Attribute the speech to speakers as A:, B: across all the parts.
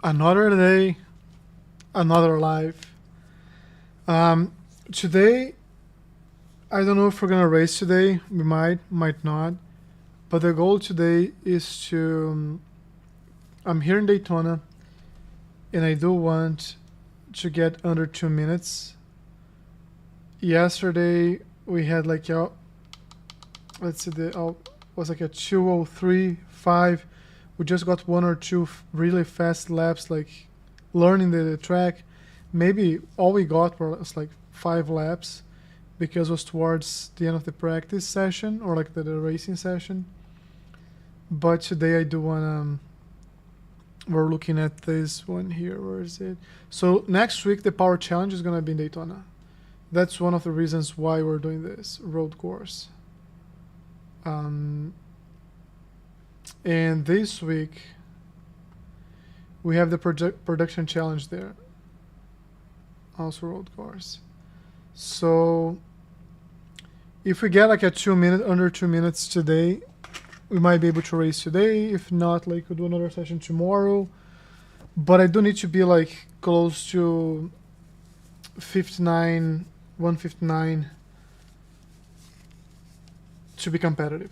A: Another day, another life. Today, I don't know if we're gonna race today. We might not. But the goal today is to. I'm here in Daytona, and I do want to get under 2 minutes. Yesterday we had like a, let's see, was like a 2:03.5. We just got one or two really fast laps, like learning the track. Maybe all we got was like 5 laps because it was towards the end of the practice session or like the racing session. But today I do want to, we're looking at this one here. Where is it? So next week the Power Challenge is going to be in Daytona. That's one of the reasons why we're doing this road course. And this week we have the production challenge there, also road course. So if we get like a under 2 minutes today, we might be able to race today. If not, like we'll do another session tomorrow. But I do need to be like close to 159 to be competitive.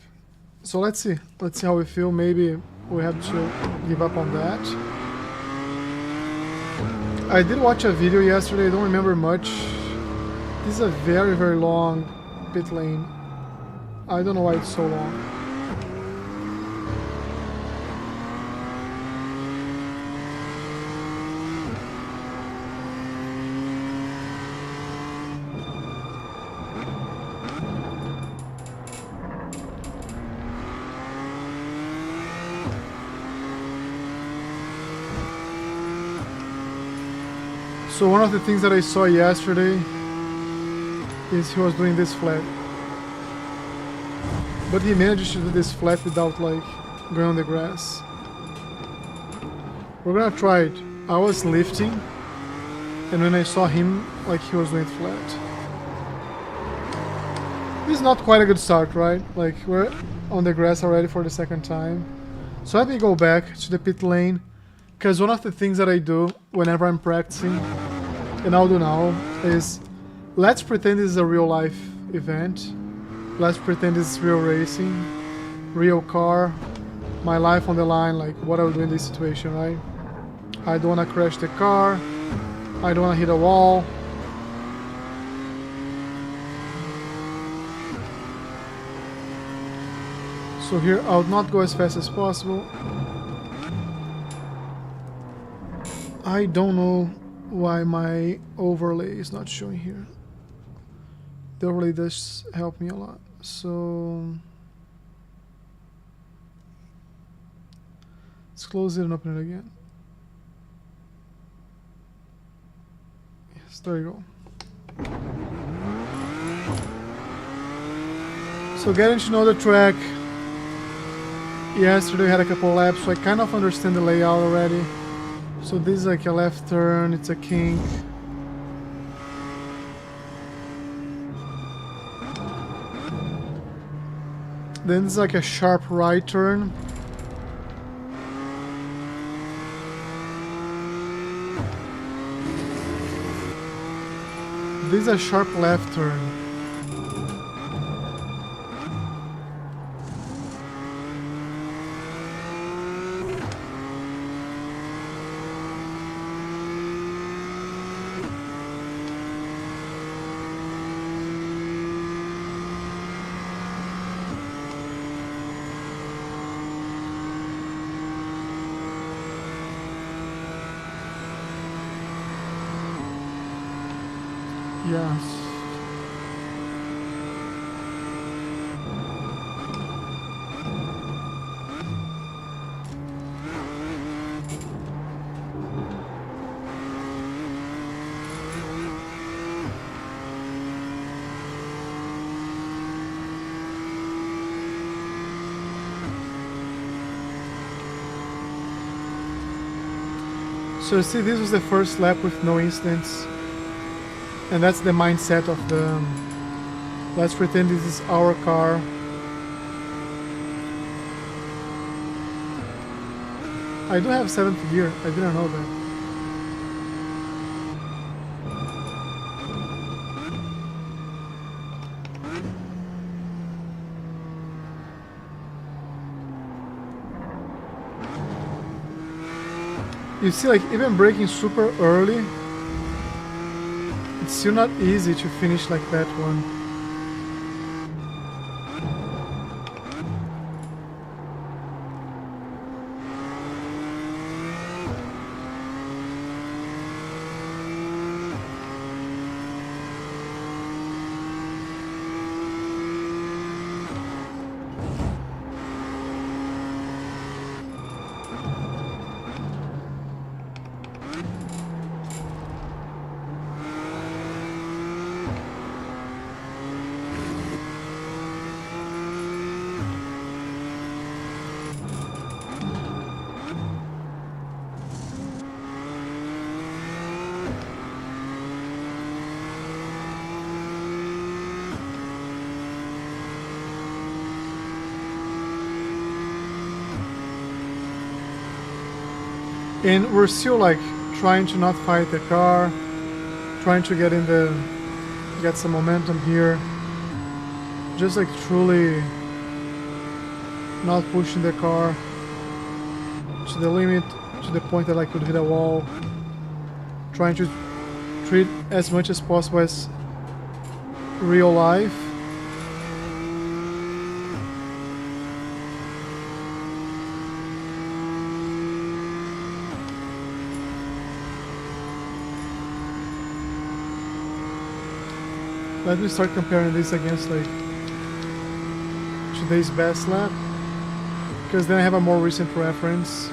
A: So let's see how we feel. Maybe we have to give up on that. I did watch a video yesterday, I don't remember much. This is a very, very long pit lane. I don't know why it's so long. So one of the things that I saw yesterday is he was doing this flat. But he managed to do this flat without like going on the grass. We're gonna try it. I was lifting and when I saw him, like he was doing it flat. This is not quite a good start, right? Like we're on the grass already for the second time. So let me go back to the pit lane. Because one of the things that I do whenever I'm practicing, and I'll do now, is let's pretend this is a real life event. Let's pretend this is real racing, real car, my life on the line, like what I would do in this situation, right? I don't want to crash the car, I don't want to hit a wall. So here I'll not go as fast as possible. I don't know why my overlay is not showing here. The overlay does help me a lot. So let's close it and open it again. Yes, there you go. So getting to know the track. Yesterday I had a couple laps, so I kind of understand the layout already. So this is like a left turn, it's a kink. Then it's like a sharp right turn. This is a sharp left turn. Yes. So see, this was the first lap with no incidents. And that's the mindset of the... let's pretend this is our car. I do have 7th gear. I didn't know that. You see, like, even braking super early, it's still not easy to finish like that one. And we're still like trying to not fight the car, trying to get some momentum here. Just like truly not pushing the car to the limit, to the point that I could hit a wall. Trying to treat as much as possible as real life. Let me start comparing this against like today's best lap, because then I have a more recent reference.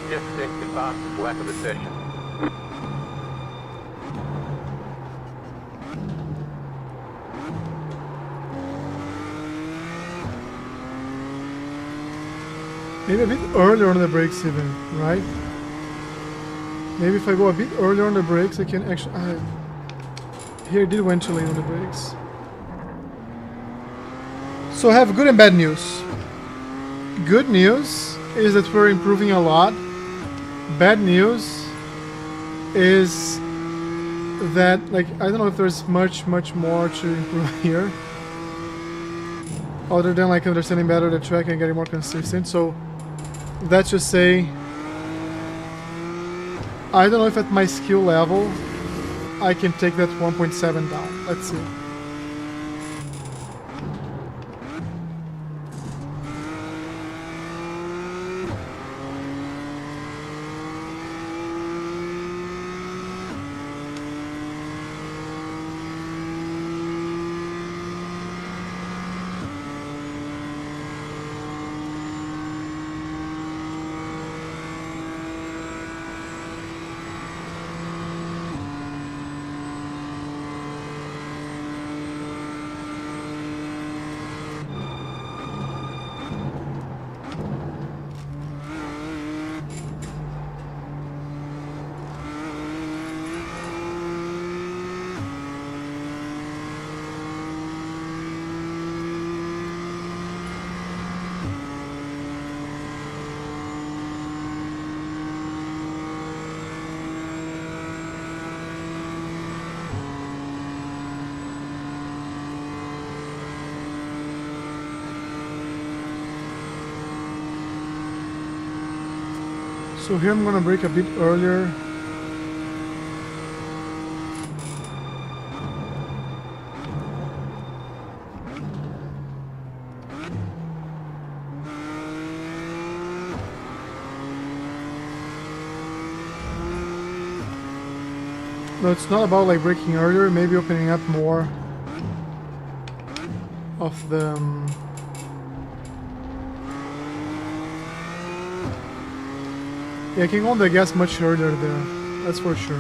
B: Just second fastest lap of the session.
A: Maybe a bit earlier on the brakes even, right? Maybe if I go a bit earlier on the brakes, I can actually... here it did went too late on the brakes. So I have good and bad news. Good news is that we're improving a lot. Bad news is that, like, I don't know if there's much more to improve here, other than like understanding better the track and getting more consistent. So that's just say, I don't know if at my skill level I can take that 1.7 down. Let's see. So here I'm gonna brake a bit earlier. No, it's not about like braking earlier, maybe opening up more of the yeah, I can go on the gas much earlier there, that's for sure.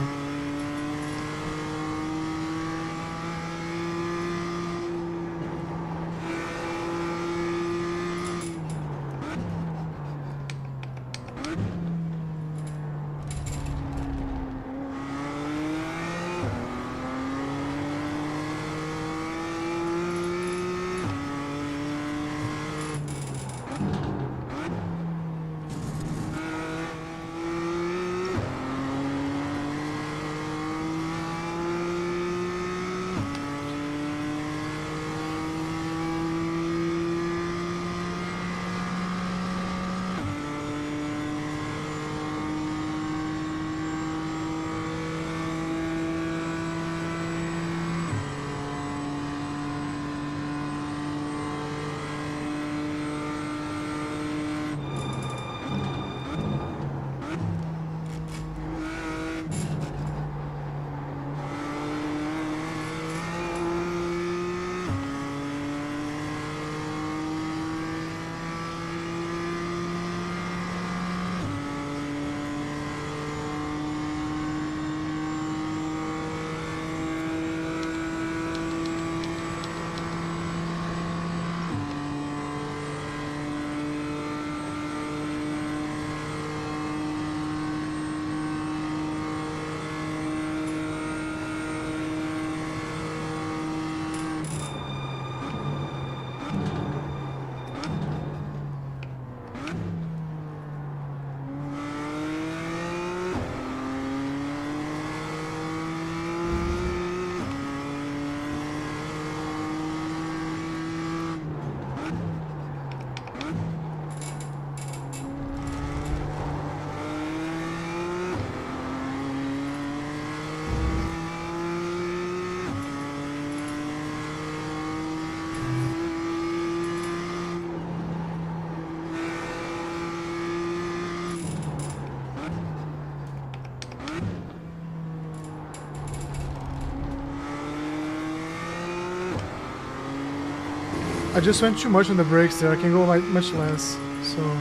A: I just went too much on the brakes there, I can go like much less, so...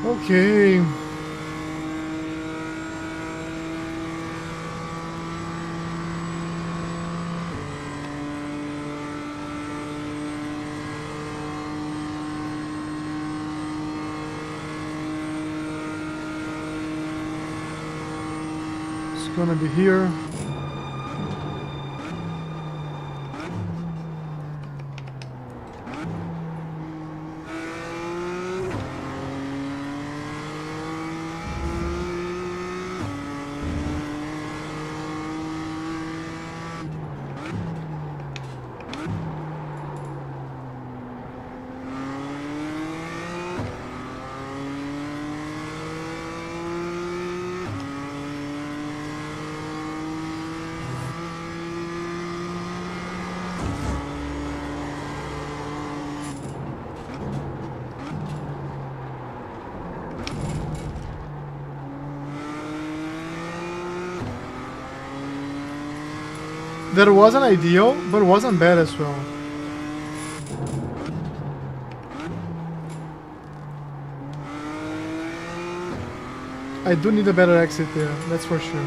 A: Okay. It's gonna be here. That wasn't ideal, but wasn't bad as well. I do need a better exit there, that's for sure.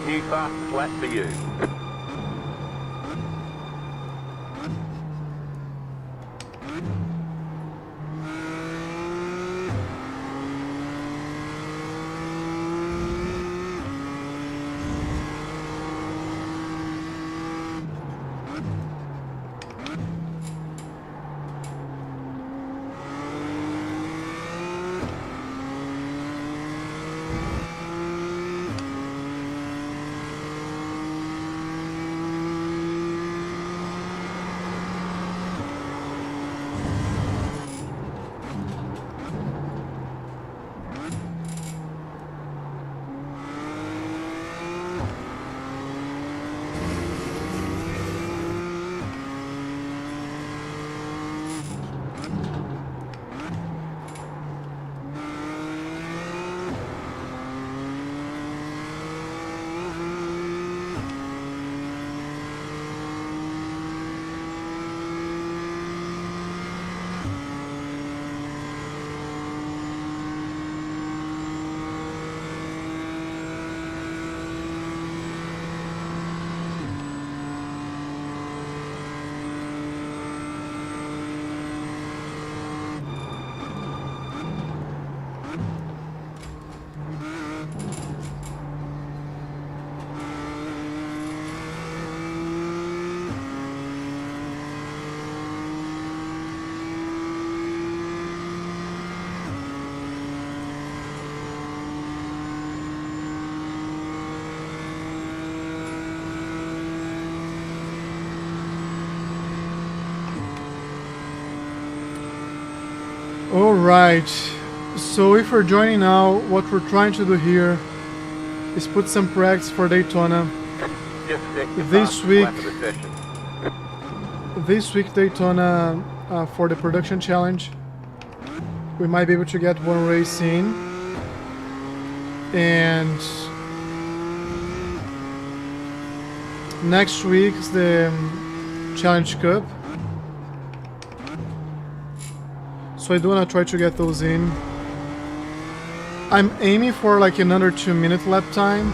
B: New fastest lap for you. Alright, so if you're joining now, what we're trying to do here is put some practice for Daytona. This week Daytona for the production challenge. We might be able to get one race in. And next week is the Challenge Cup. So I do want to try to get those in. I'm aiming for like another 2-minute lap time.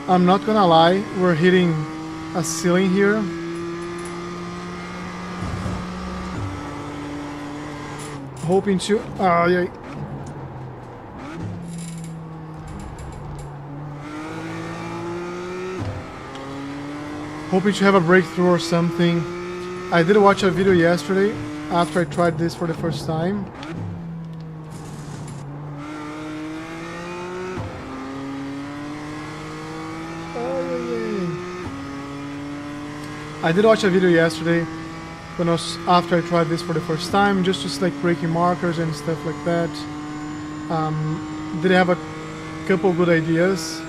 B: I'm not gonna lie, we're hitting a ceiling here.
A: hoping to... Oh, yeah. Hoping to have a breakthrough or something. I did watch a video yesterday after I tried this for the first time. I did watch a video yesterday when after I tried this for the first time, just like breaking markers and stuff like that. Did have a couple good ideas.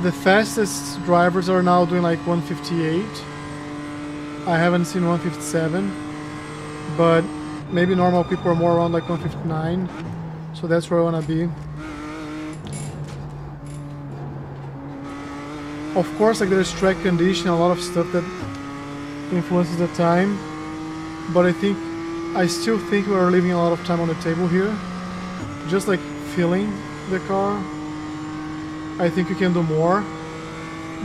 A: The fastest drivers are now doing like 158. I haven't seen 157, but maybe normal people are more around like 159. So that's where I want to be. Of course, like there's track condition, a lot of stuff that influences the time, but I still think we're leaving a lot of time on the table here. Just like feeling the car, I think we can do more,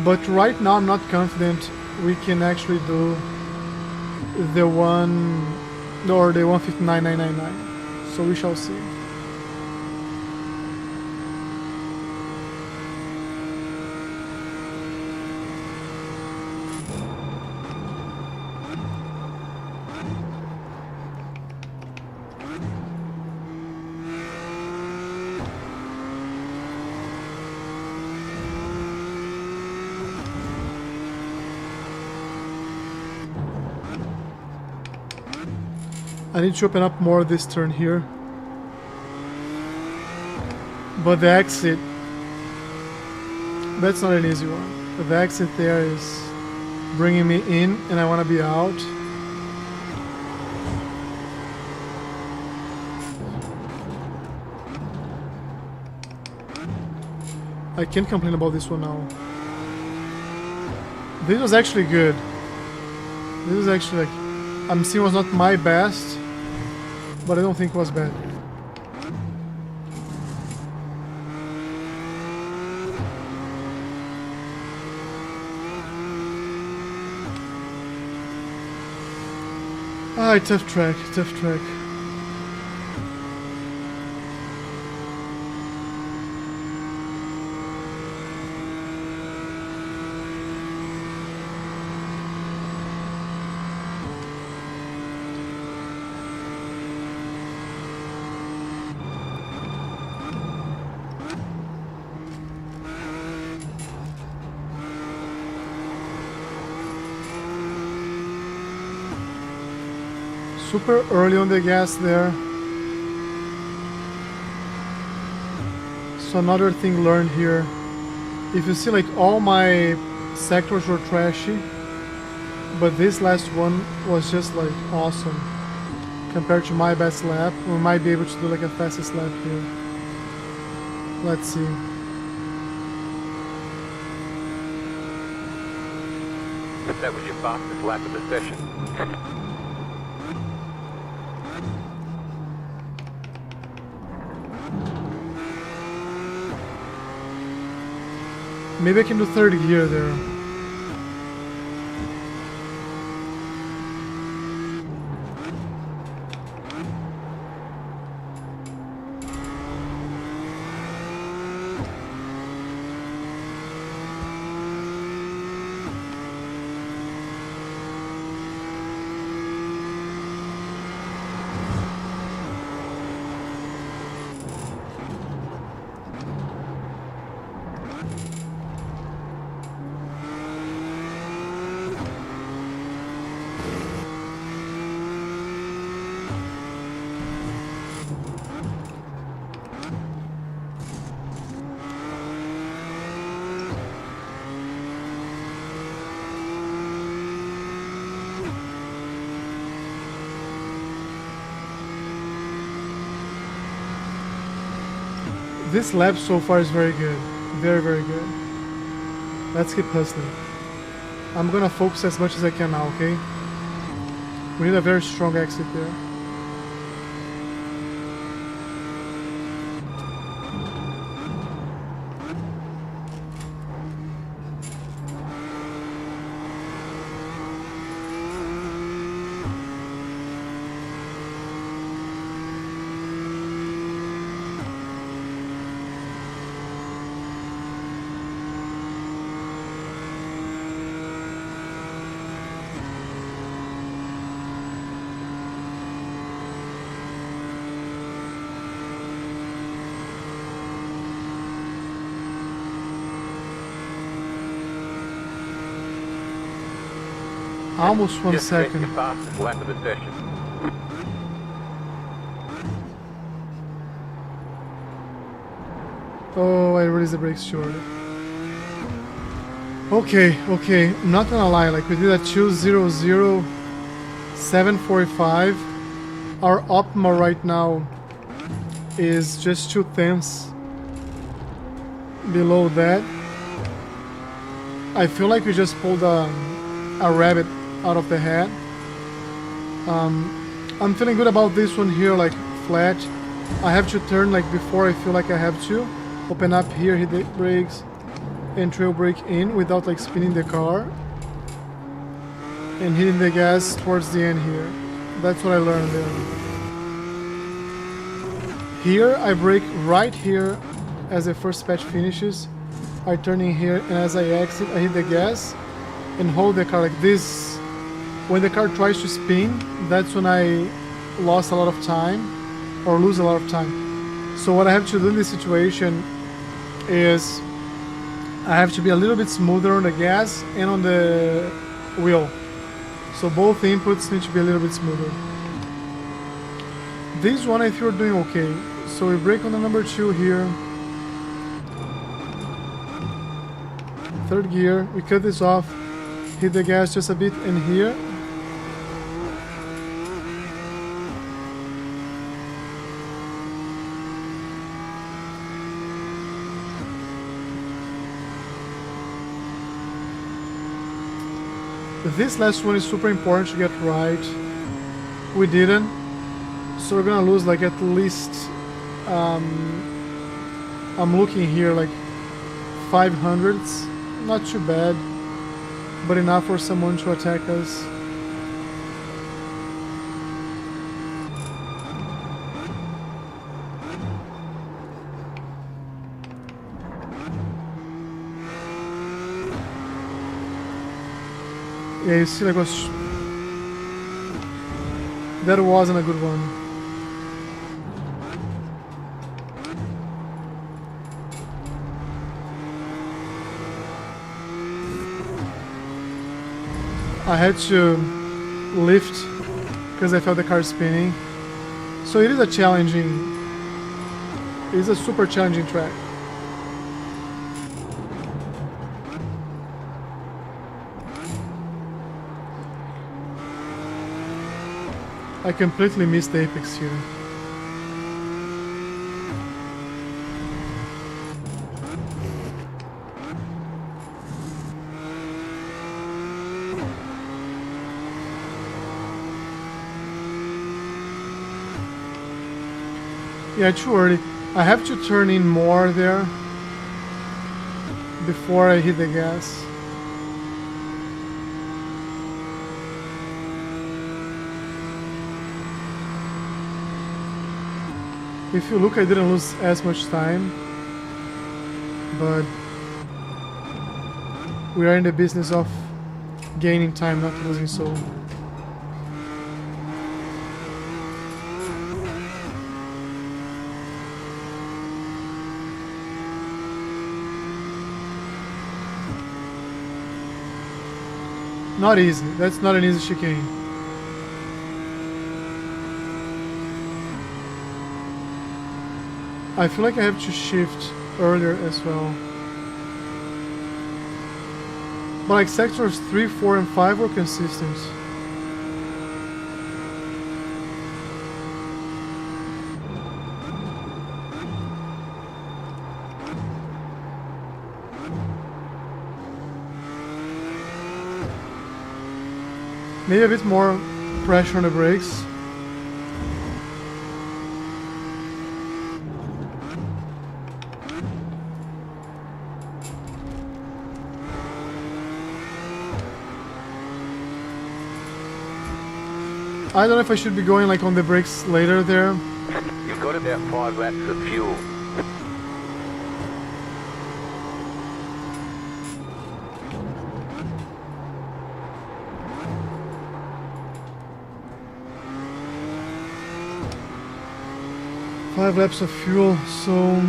A: but right now I'm not confident we can actually do the 159.999. So we shall see. I need to open up more this turn here. But the exit, that's not an easy one. The exit there is bringing me in and I want to be out. I can't complain about this one now. This was actually good. This was actually like, I'm seeing was not my best, but I don't think it was bad. Ah, tough track, tough track. Super early on the gas there. So another thing learned here. If you see, like, all my sectors were trashy, but this last one was just like awesome. Compared to my best lap, we might be able to do like a fastest lap here. Let's see.
C: That was your fastest lap of the session.
A: Maybe I can do third gear there. This lap so far is very good. Very, very good. Let's keep hustling. I'm gonna focus as much as I can now, okay? We need a very strong exit there. Almost 1
C: Just set
A: second.
C: your fastest lap of the session.
A: Oh, I released the brakes short. Okay, I'm not gonna lie, like we did a 200,745. Our optimal right now is just 2/10 below that. I feel like we just pulled a rabbit out of the hat. I'm feeling good about this one here, like flat. I have to turn like before I feel like I have to. Open up here, hit the brakes, and trail brake in without like spinning the car. And hitting the gas towards the end here. That's what I learned there. Here, I brake right here as the first patch finishes. I turn in here, and as I exit, I hit the gas and hold the car like this. When the car tries to spin, that's when I lost a lot of time, or lose a lot of time. So what I have to do in this situation is I have to be a little bit smoother on the gas and on the wheel. So both inputs need to be a little bit smoother. This one I feel doing okay. So we brake on the number 2 here. Third gear, we cut this off, hit the gas just a bit in here. This last one is super important to get right. We didn't, so we're gonna lose like at least, I'm looking here like 500s. Not too bad, but enough for someone to attack us. Yeah, you see, like that wasn't a good one. I had to lift because I felt the car spinning. So it is a super challenging track. I completely missed the apex here. Yeah, too early. I have to turn in more there before I hit the gas. If you look, I didn't lose as much time, but we are in the business of gaining time, not losing so. Not easy. That's not an easy chicane. I feel like I have to shift earlier as well. But like sectors 3, 4, and 5 were consistent. Maybe a bit more pressure on the brakes. I don't know if I should be going like on the brakes later there.
C: You've got about 5 laps of fuel.
A: Five laps of fuel, so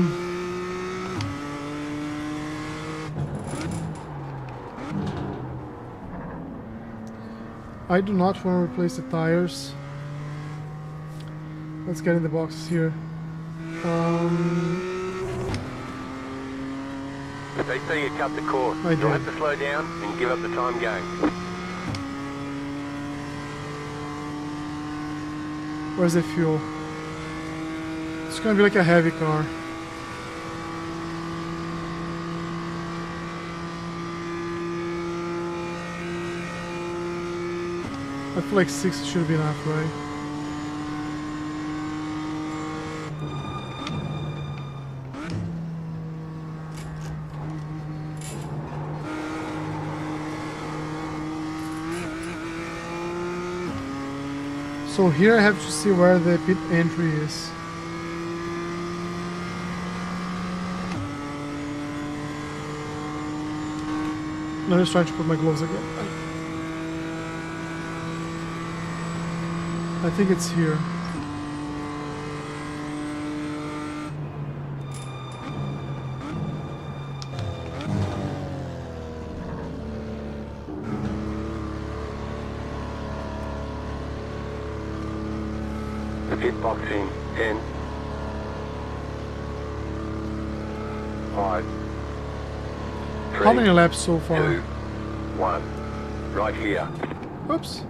A: I do not want to replace the tires. Let's get in the boxes here.
C: They say you cut the cord.
A: I
C: You'll
A: did.
C: have to slow down and give up the time game.
A: Where's the fuel? It's gonna be like a heavy car. I feel like 6 should be enough, right? So here I have to see where the pit entry is. I'm just trying to put my gloves again. I think it's here.
C: Hitboxing 10, 5, 3,
A: How many laps so
C: 2,
A: far?
C: 1. Right here.
A: Whoops.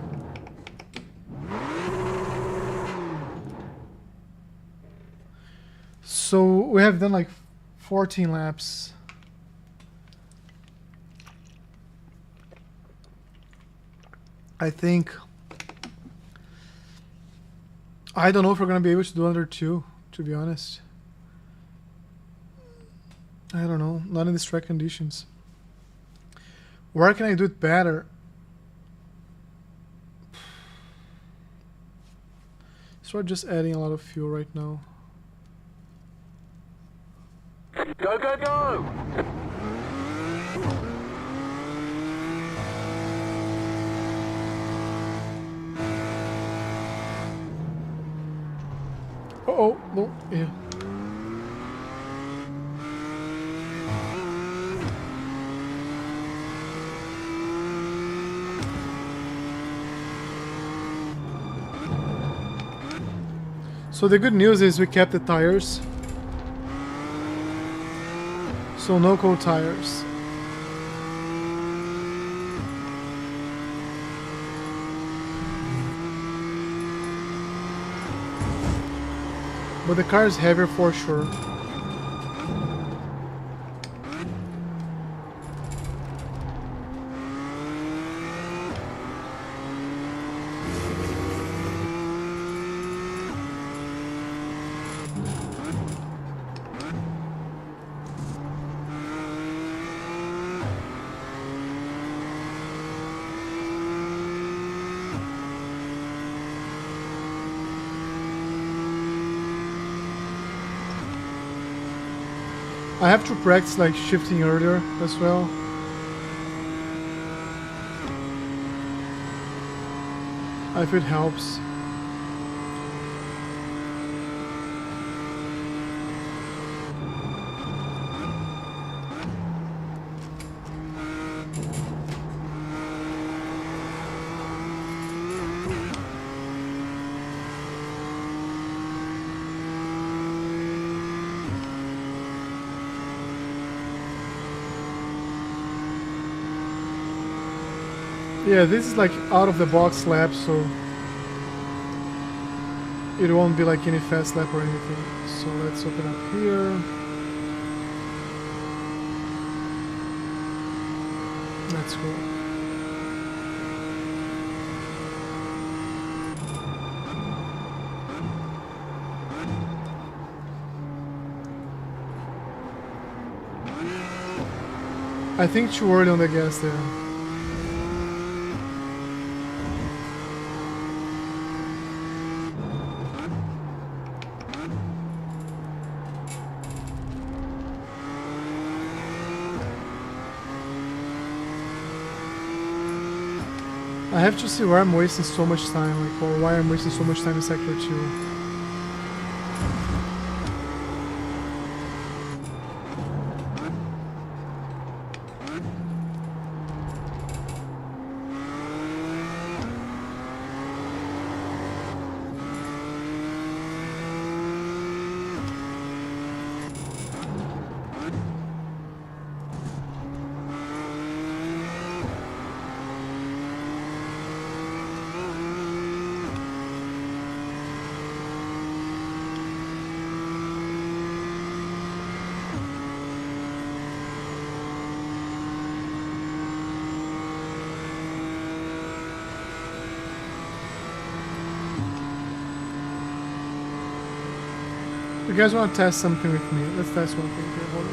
A: So we have done like 14 laps. I think. I don't know if we're gonna be able to do under 2, to be honest. I don't know, not in these track conditions. Where can I do it better? So we're just adding a lot of fuel right now.
C: Go, go, go!
A: Oh, no, yeah. So the good news is we kept the tires. So no cold tires. But the car is heavier for sure. I have to practice like shifting earlier as well. If it helps. Yeah, this is like out of the box lap, so it won't be like any fast lap or anything. So let's open up here. Let's go. I think too early on the gas there. I have to see where I'm wasting so much time, like, or why I'm wasting so much time in Sector 2. You guys want to test something with me? Let's test one thing here. Hold on.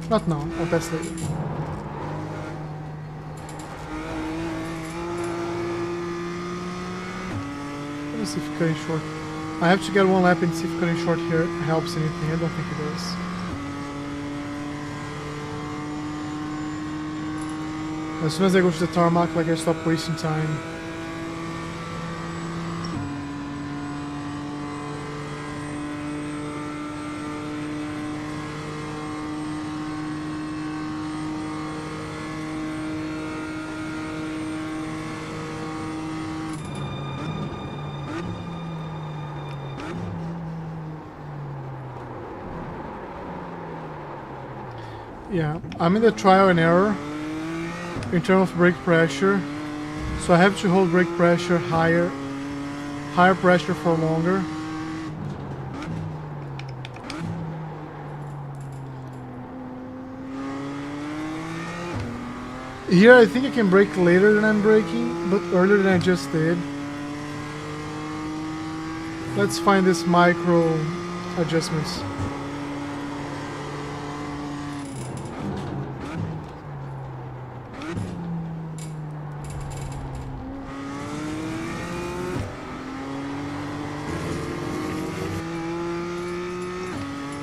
A: Not now. I'll test later. Let me see if cutting short. I have to get one lap and see if cutting short here helps anything. I don't think it does. As soon as I go to the tarmac, like I stop wasting time. Yeah, I'm in the trial and error in terms of brake pressure, so I have to hold brake pressure higher pressure for longer. Here I think I can brake later than I'm braking, but earlier than I just did. Let's find this micro adjustments.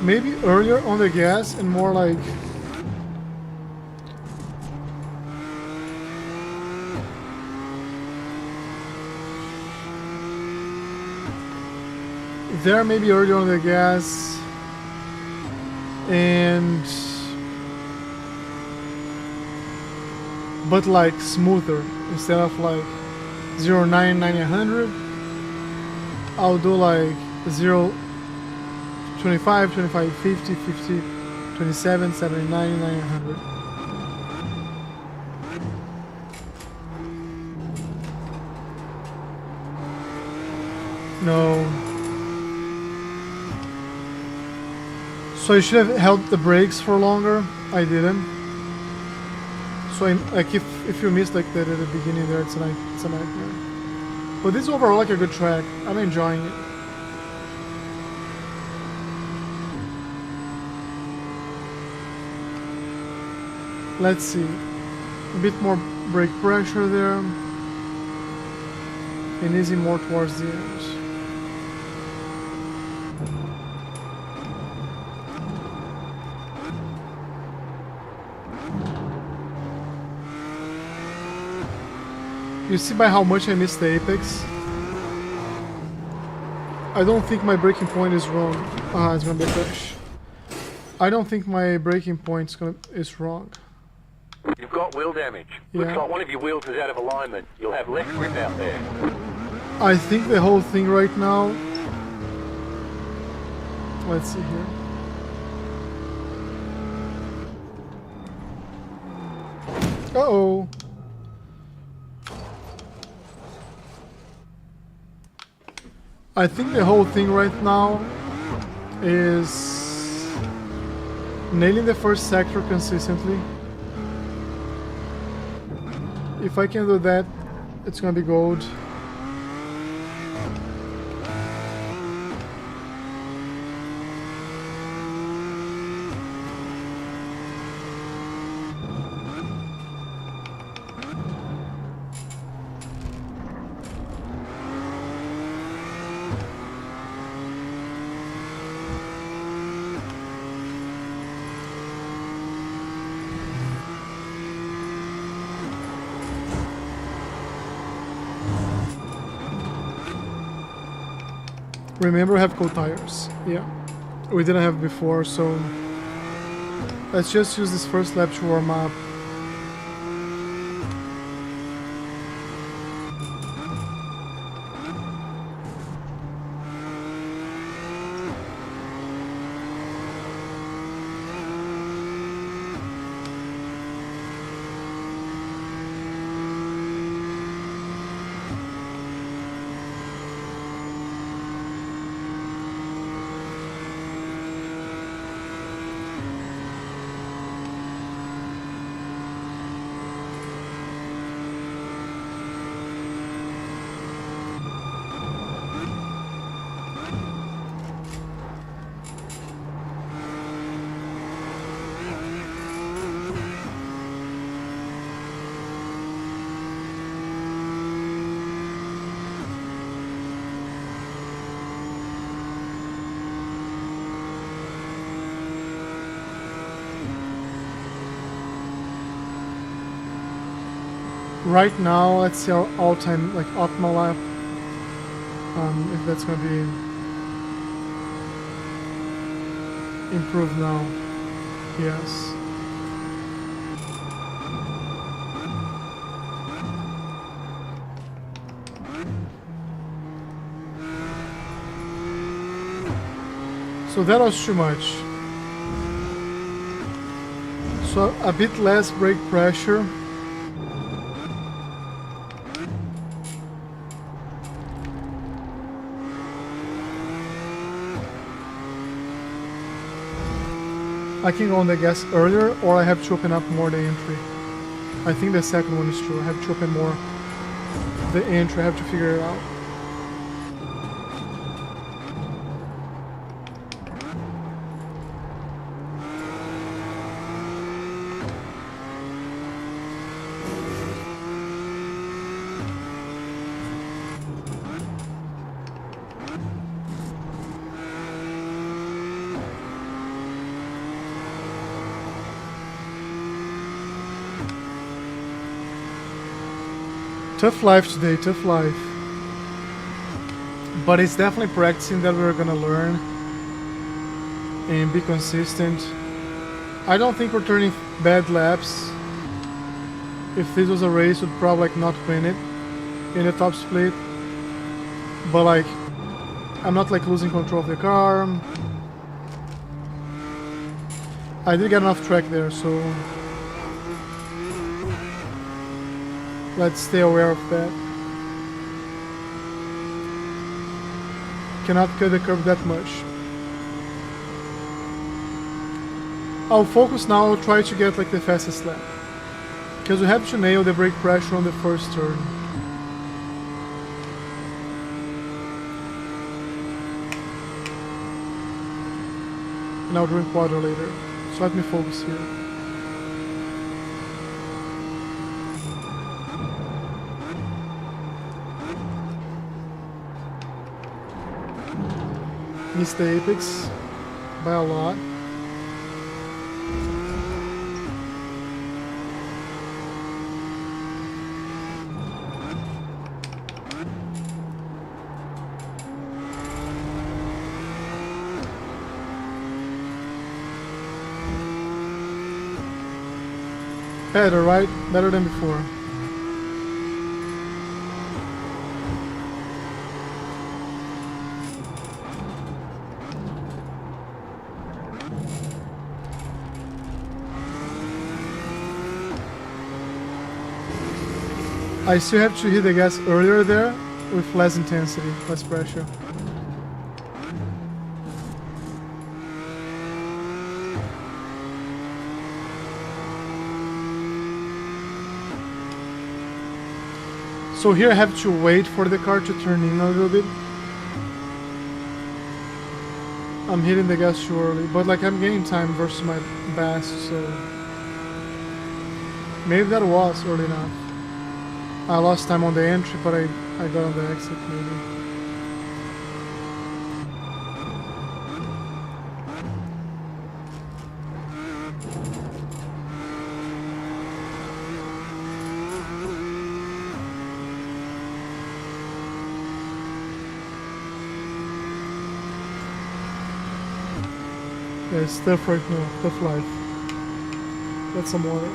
A: Maybe earlier on the gas and more like there, maybe earlier on the gas and but like smoother instead of like 0, 9, 90, 100. I'll do like 0, 25, 25, 50, 50, 27, 70, 90, 90, 100. No. So I should have held the brakes for longer. I didn't. So like if you missed like the beginning there, it's a nightmare. But this is overall like a good track. I'm enjoying it. Let's see, a bit more brake pressure there, and easy more towards the end. You see by how much I missed the apex? I don't think my braking point is wrong. It's gonna be a crash. I don't think my braking point is wrong.
C: You've got wheel damage.
A: Yeah.
C: Looks like one of your wheels is out of alignment. You'll have less grip out there.
A: I think the whole thing right now. Let's see here. Uh-oh. I think the whole thing right now is nailing the first sector consistently. If I can do that, it's gonna be gold. Remember, I have cold tires. Yeah, we didn't have before, so let's just use this first lap to warm up. right now, let's see our all-time like optimal lap. If that's gonna be improved now. Yes. So that was too much. So a bit less brake pressure. I can go on the gas earlier, or I have to open up more the entry. I think the second one is true. I have to open more the entry. I have to figure it out. Tough life today, tough life. But it's definitely practicing that we're gonna learn and be consistent. I don't think we're turning bad laps. If this was a race, we'd probably like not win it in the top split. But like, I'm not like losing control of the car. I did get enough track there, so let's stay aware of that. Cannot cut the curve that much. I'll focus now, I'll try to get like the fastest lap. Because we have to nail the brake pressure on the first turn. And I'll drink water later. So let me focus here. Missed the apex by a lot. Better, right? Better than before. I still have to hit the gas earlier there with less intensity, less pressure. So here I have to wait for the car to turn in a little bit. I'm hitting the gas too early, but like I'm gaining time versus my best, so maybe that was early enough. I lost time on the entry, but I got on the exit maybe. Yeah, it's tough right now, tough life. Get some water.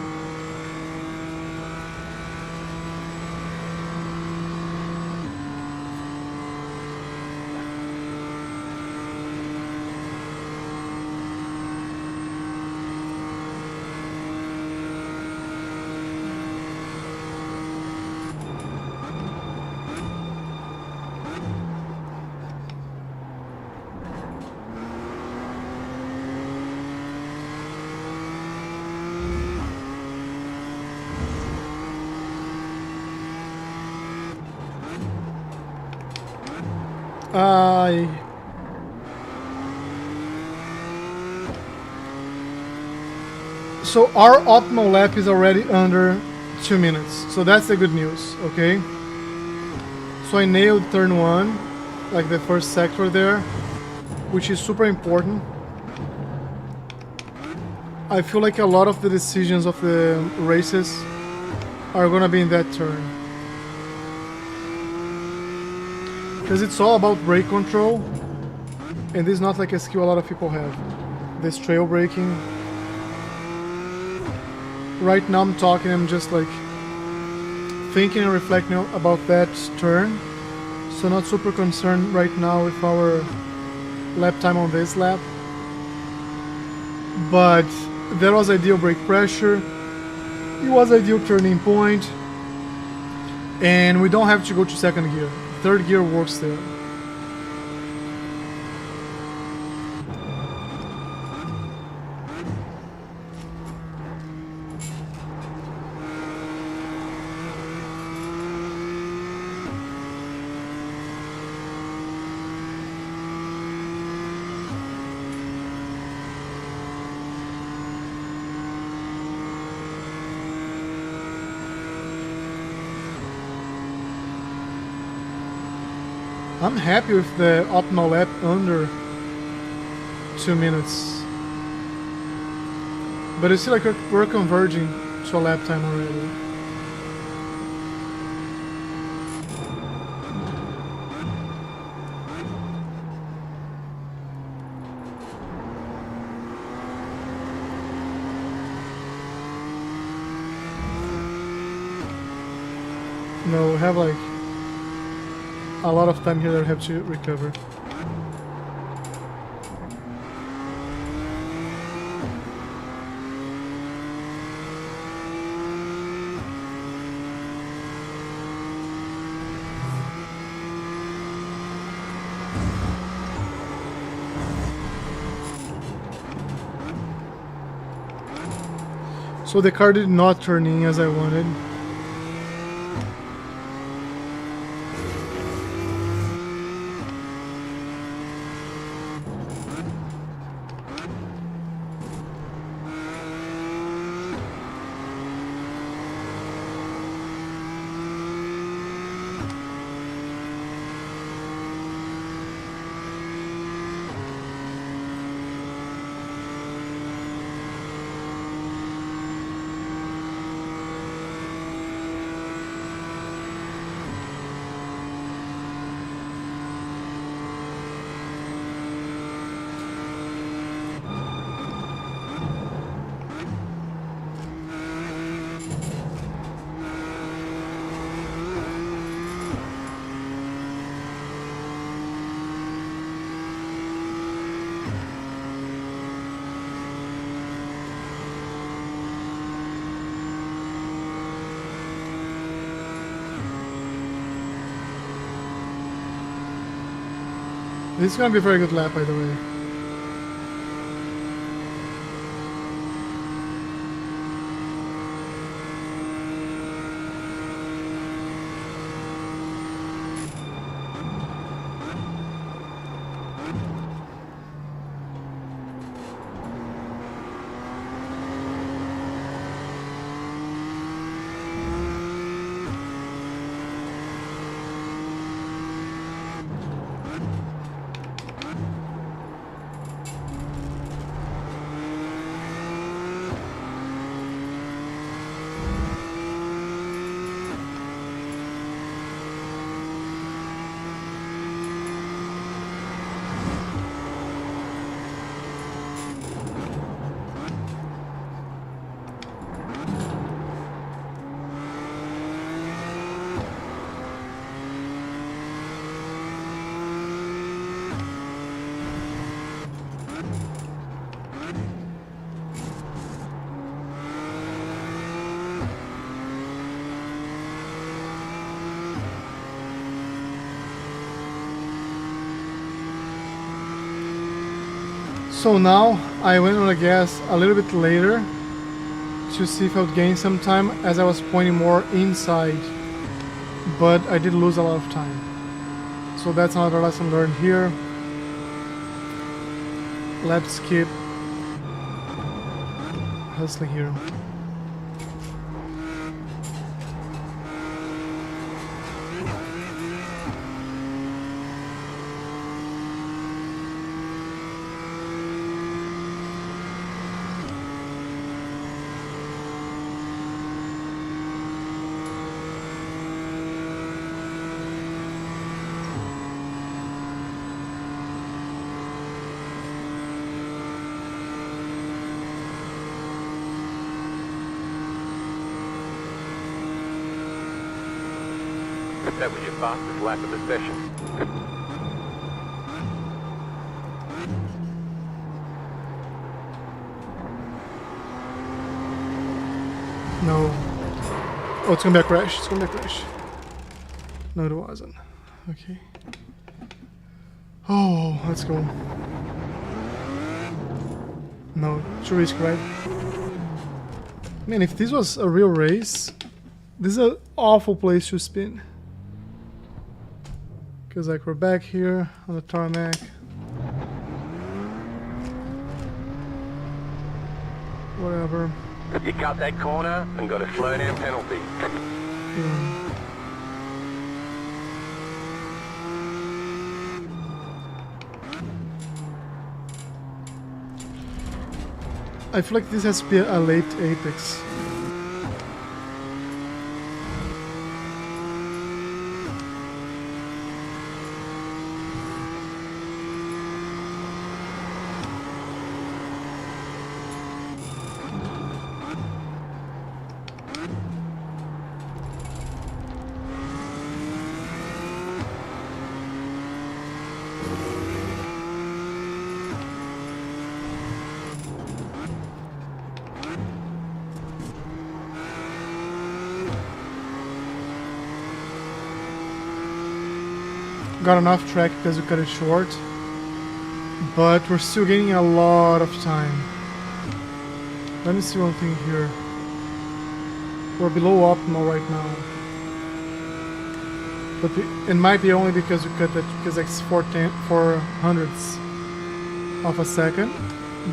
A: So our optimal lap is already under 2 minutes. So that's the good news, okay? So I nailed turn 1, like the first sector there, which is super important. I feel like a lot of the decisions of the races are gonna be in that turn. Because it's all about brake control, and this is not like a skill a lot of people have. This trail braking. Right now I'm talking, I'm just like thinking and reflecting about that turn. So not super concerned right now with our lap time on this lap. But there was ideal brake pressure. It was ideal turning point. And we don't have to go to second gear. Third gear works there. I'm happy with the optimal lap under 2 minutes. But it's still like we're converging to a lap time already. No, we have like a lot of time here that I have to recover. So the car did not turn in as I wanted. This is gonna be a very good lap, by the way. So now I went on the gas a little bit later to see if I would gain some time as I was pointing more inside, but I did lose a lot of time. So that's another lesson learned here. Let's keep hustling here.
C: That was your fastest lap of the session.
A: No. Oh, it's gonna be a crash. It's gonna be a crash. No, it wasn't. Okay. Oh, let's go. No, too risky, right? Man, if this was a real race, this is an awful place to spin. Because like we're back here on the tarmac. Whatever.
C: You cut that corner and got a slow down penalty.
A: I feel like this has to be a late apex. Got enough track because we cut it short, but we're still gaining a lot of time. Let me see one thing here. We're below optimal right now, but it might be only because we cut that because it's 4 hundredths of a second.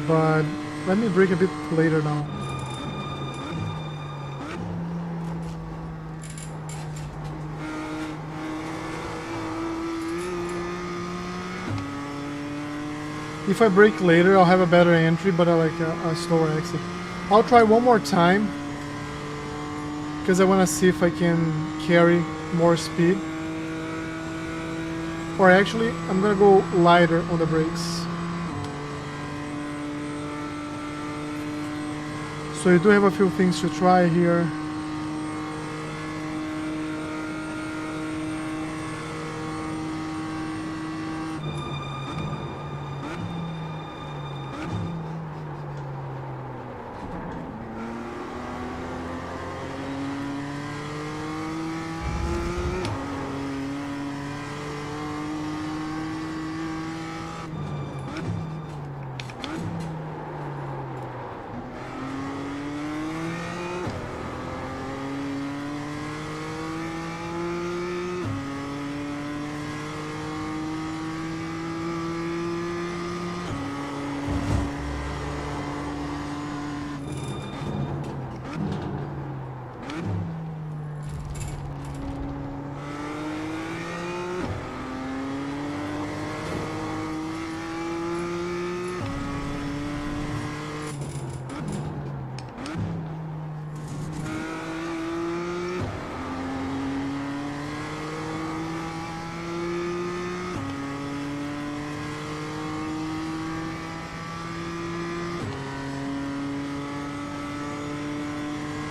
A: But let me brake a bit later now. If I brake later, I'll have a better entry, but I like a slower exit. I'll try one more time, because I want to see if I can carry more speed. Or actually, I'm going to go lighter on the brakes. So you do have a few things to try here.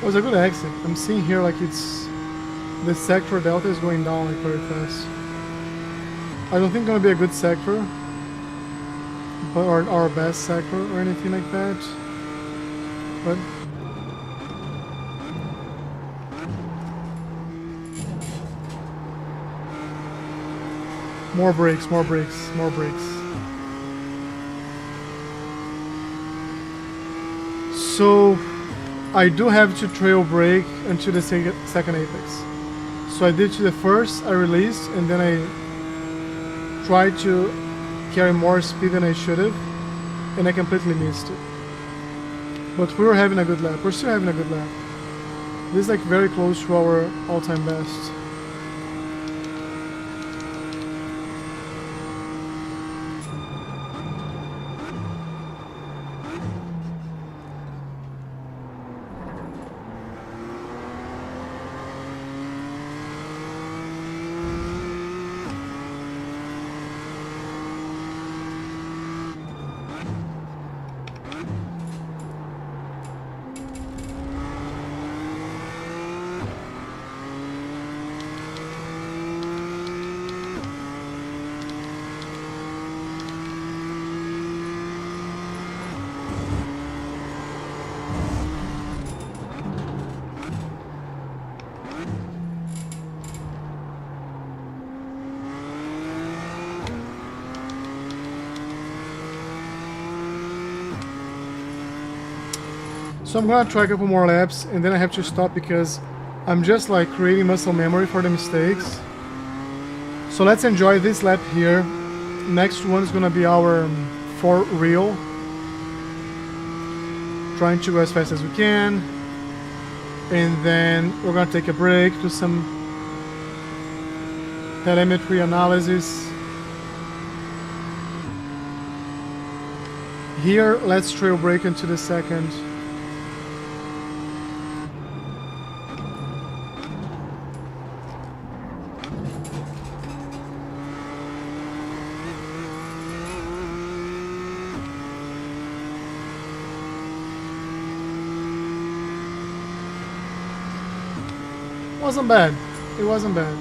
A: It was a good exit. I'm seeing here like it's the sector delta is going down like very fast. I don't think it's gonna be a good sector, but or our best sector or anything like that. But more brakes, more brakes, more brakes. So I do have to trail brake until the second apex. So I did to the first, I released, and then I tried to carry more speed than I should have, and I completely missed it. But we were having a good lap. We're still having a good lap. This is like very close to our all-time best. So I'm gonna try a couple more laps and then I have to stop because I'm just like creating muscle memory for the mistakes. So let's enjoy this lap here. Next one is gonna be our for real. Trying to go as fast as we can. And then we're gonna take a break, do some telemetry analysis. Here, let's trail brake into the second. Wasn't bad. It wasn't bad.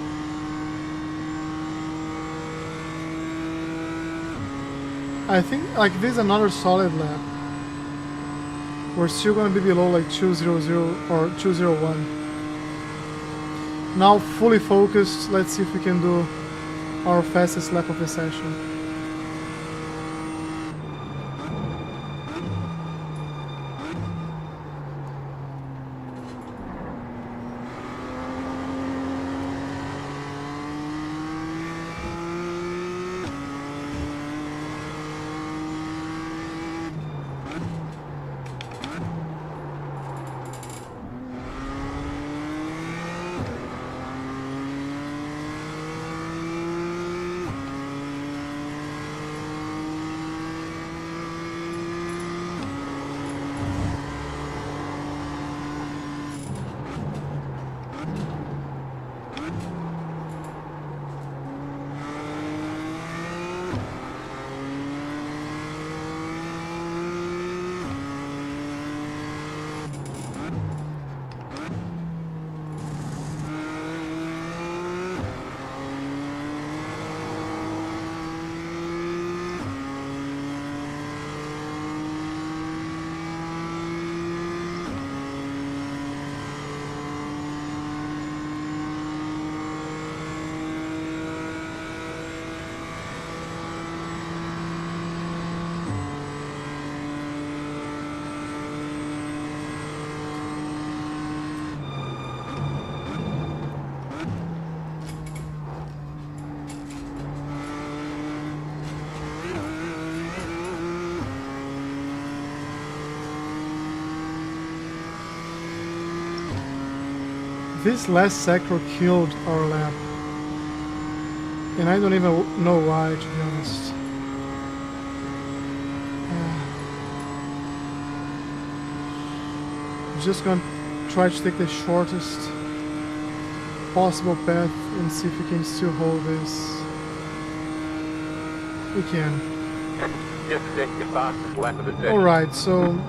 A: I think like this is another solid lap. We're still gonna be below like 200 or 201. Now fully focused, let's see if we can do our fastest lap of the session. This last sector killed our lap. And I don't even know why, to be honest. Just gonna try to take the shortest possible path and see if we can still hold this. We can.
C: Just set your fastest lap of the session.
A: Alright, so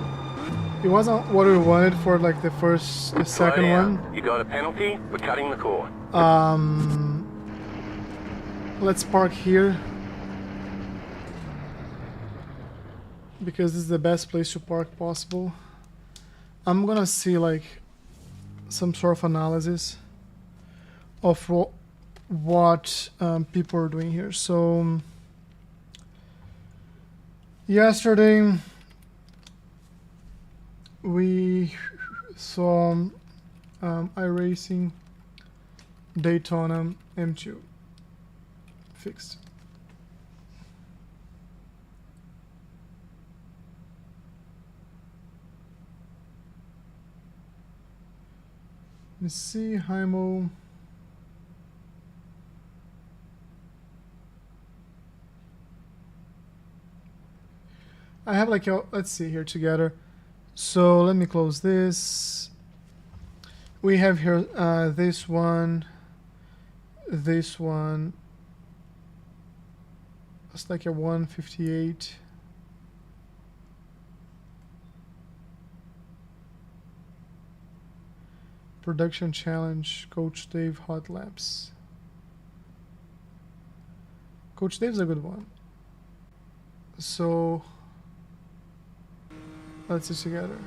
A: it wasn't what we wanted for like the second one.
C: You got a penalty for cutting the cord.
A: Let's park here because this is the best place to park possible. I'm gonna see like some sort of analysis of what people are doing here. So yesterday we saw iRacing Daytona M2 fixed. Let me see, Hymo. I have like a, let's see here together. So let me close this. We have here this one. It's like a 158. Production challenge, Coach Dave hot laps. Coach Dave's a good one. So let's see together.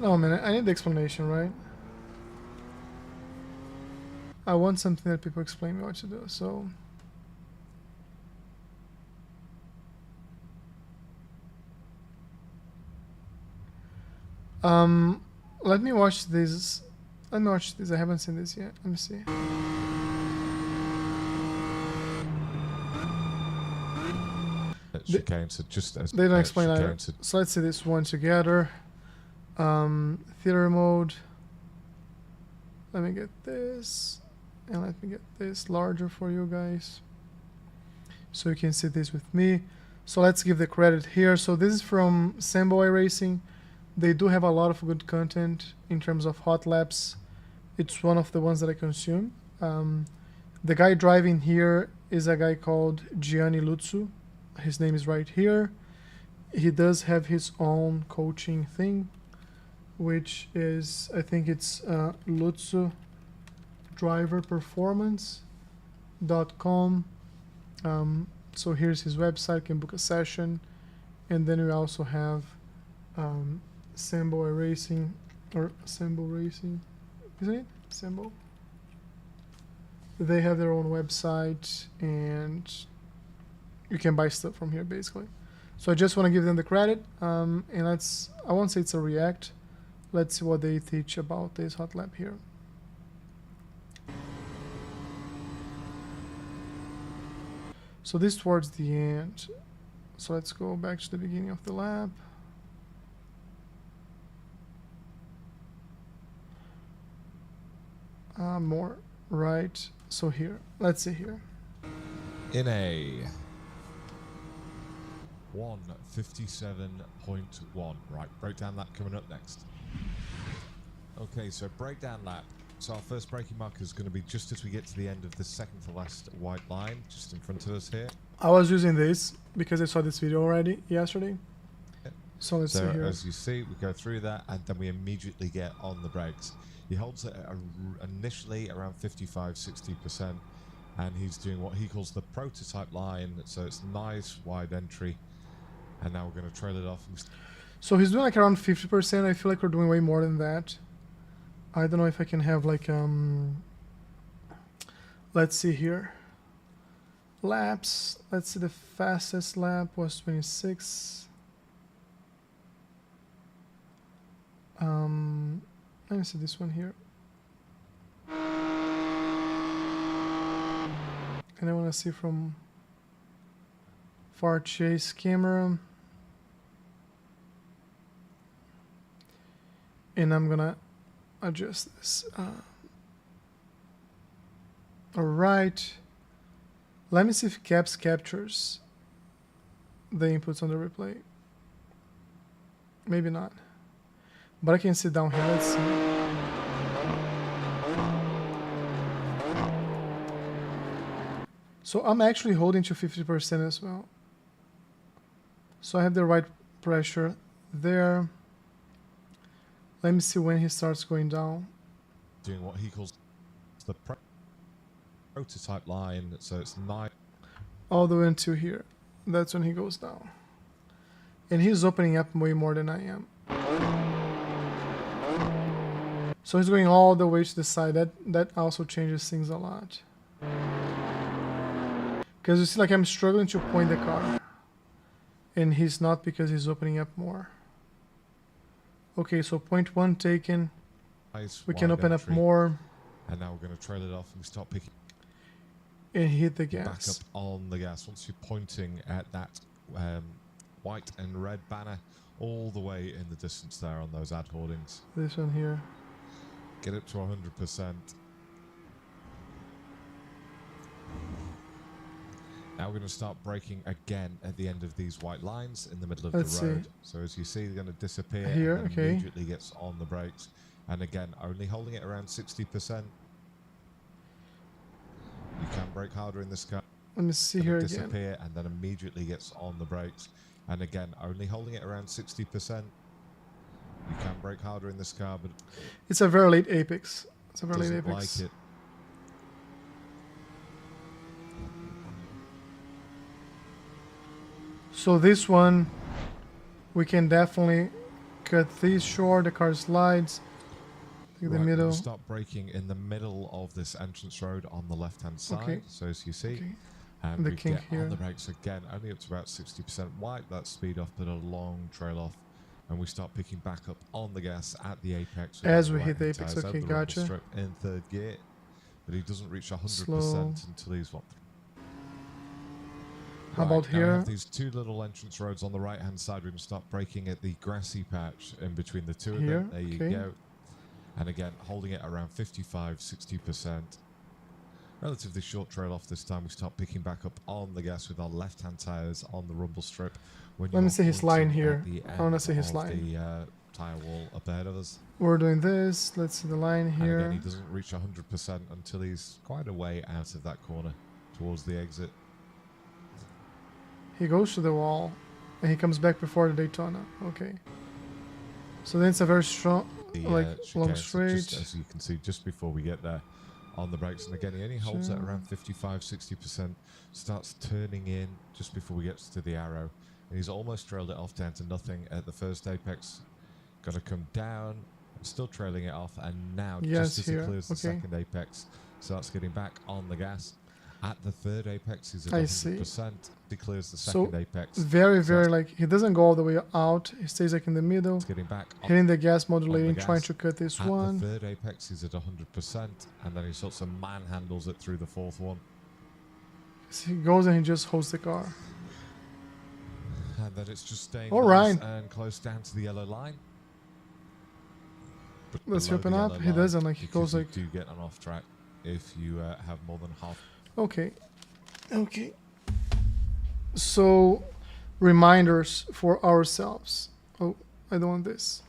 A: No, man, I need the explanation, right? I want something that people explain me what to do, so Let me watch this. Let me watch this. I haven't seen this yet. Let me see.
D: Chicane, so just as
A: They don't explain
D: chicane,
A: either. So let's see this one together. Theater mode. Let me get this. And let me get this larger for you guys. So you can see this with me. So let's give the credit here. So this is from Samboy Racing. They do have a lot of good content in terms of hot laps. It's one of the ones that I consume. The guy driving here is a guy called Gianni Luzzu. His name is right here. He does have his own coaching thing, which is, I think it's Luzzu driverperformance.com. So here's his website, you can book a session. And then we also have Sambo Racing, or Sambo Racing, isn't it? Sambo. They have their own website, and you can buy stuff from here basically. So I just want to give them the credit, and I won't say it's a react. Let's see what they teach about this hot lap here. So this towards the end. So let's go back to the beginning of the lap. More right. So here, let's see here.
D: in a 1:57.1. Right, breakdown lap coming up next. Okay, so breakdown lap. So our first braking marker is going to be just as we get to the end of the second to last white line, just in front of us here.
A: I was using this because I saw this video already yesterday. So let's see here.
D: As you see, we go through that and then we immediately get on the brakes. He holds it initially around 55-60%, and he's doing what he calls the prototype line. So it's nice wide entry, and now we're going to trail it off.
A: So he's doing like around 50%. I feel like we're doing way more than that. I don't know if I can have like let's see here. Laps. Let's see, the fastest lap was 26. Let me see this one here. And I want to see from far chase camera. And I'm gonna adjust this. Alright. Let me see if Caps captures the inputs on the replay. Maybe not. But I can see down here. Let's see. So I'm actually holding to 50% as well. So I have the right pressure there. Let me see when he starts going down.
D: Doing what he calls the prototype line, so it's nice.
A: All the way until here. That's when he goes down. And he's opening up way more than I am. So he's going all the way to the side. That also changes things a lot. Because you see, like, I'm struggling to point the car. And he's not, because he's opening up more. Okay, so point one taken.
D: Nice
A: We can open
D: entry.
A: up more.
D: And now we're going to trail it off and we start picking
A: And hit the
D: back
A: gas.
D: up on the gas. Once you're pointing at that white and red banner all the way in the distance there on those ad hoardings.
A: This one here.
D: Get up to 100%. Now we're going to start braking again at the end of these white lines in the middle of
A: Let's
D: the road.
A: see.
D: So as you see, they're going to disappear
A: Here,
D: and then
A: okay.
D: immediately gets on the brakes. And again, only holding it around 60%. You can brake harder in this car.
A: Let me see here again.
D: Disappear and then immediately gets on the brakes. And again, only holding it around 60%. You can brake harder in this car, but
A: It's a very late apex. It's a very late
D: doesn't
A: apex.
D: like it.
A: So this one, we can definitely cut these short. The car slides. Take the
D: Right,
A: middle.
D: we'll start braking in the middle of this entrance road on the left-hand side.
A: Okay.
D: So as you see,
A: Okay.
D: and
A: The
D: we
A: kink
D: get
A: here.
D: on the brakes again, only up to about 60% white. That speed off, but a long trail off. and we start picking back up on the gas at the apex.
A: As we
D: the
A: hit the
D: right-hand
A: apex,
D: tyres
A: okay,
D: over the rumble
A: gotcha.
D: strip in third gear, but he doesn't reach 100%
A: Slow.
D: until he's what?
A: How about
D: now we
A: here?
D: have these two little entrance roads on the right-hand side. We're going to start braking at the grassy patch in between the two of
A: Here,
D: them. There you
A: okay.
D: go. And again, holding it around 55-60%. Relatively short trail off this time. We start picking back up on the gas with our left-hand tyres on the rumble strip. When
A: Let me
D: you're
A: see his
D: pointing
A: line here.
D: at the
A: I want to
D: end
A: see his
D: of
A: line.
D: The tyre wall up ahead of us.
A: We're doing this. Let's see the line
D: And again,
A: here.
D: he doesn't reach 100% until he's quite a way out of that corner towards the exit.
A: He goes to the wall, and he comes back before the Daytona. Okay. So then it's a very strong,
D: The,
A: like long
D: chicane, so
A: straight.
D: just, as you can see, just before we get there on the brakes. And again, he only holds at around 55-60%. Starts turning in just before we get to the arrow. And he's almost trailed it off down to nothing at the first apex. Got to come down. Still trailing it off. And now,
A: Yes,
D: just as
A: here.
D: he clears the
A: Okay.
D: second apex, starts getting back on the gas. At the third apex, he's at
A: I see.
D: 100%. He clears the
A: So,
D: second apex.
A: Very, very
D: starts
A: like he doesn't go all the way out. He stays like in the middle,
D: getting back on
A: hitting the gas, modulating,
D: gas.
A: trying to cut this
D: At
A: one.
D: the third apex, he's at 100%, and then he sorts of manhandles it through the fourth one.
A: So he goes and he just holds the car.
D: And then it's just staying
A: All
D: nice
A: right.
D: and close down to the yellow line. But
A: Let's
D: below
A: open
D: the
A: up.
D: yellow
A: He
D: line,
A: doesn't, like, he
D: because
A: goes
D: you
A: like-
D: do get an off track if you have more than half.
A: Okay. Okay. So, reminders for ourselves. Oh, I don't want this.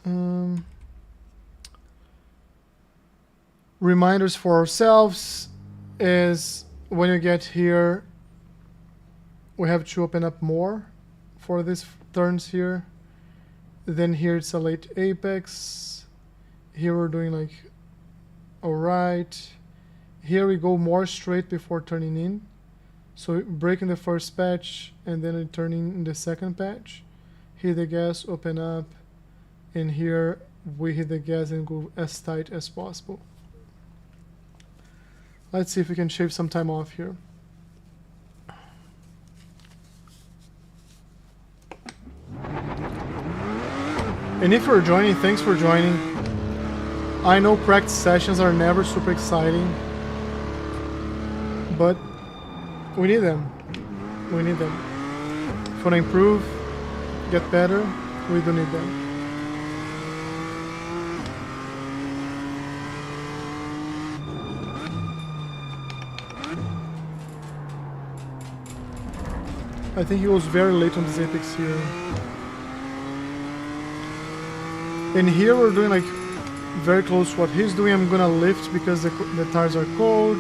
A: Reminders for ourselves is when you get here, we have to open up more for these turns here. Then here it's a late apex. Here we're doing like alright. Here we go more straight before turning in. So braking the first patch and then turning in the second patch. Hit the gas, open up, and here we hit the gas and go as tight as possible. Let's see if we can shave some time off here. And if you're joining, thanks for joining. I know practice sessions are never super exciting, but we need them. We need them. If you want to improve, get better, we do need them. I think he was very late on this apex here. And here we're doing like very close to what he's doing. I'm gonna lift because the tires are cold.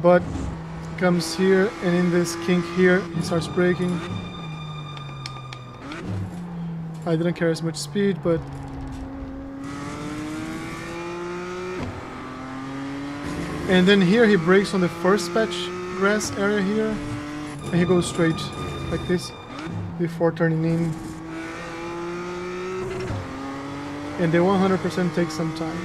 A: But comes here and in this kink here he starts braking. I didn't carry as much speed, but and then here he brakes on the first patch grass area here and he goes straight like this before turning in. And the 100% takes some time.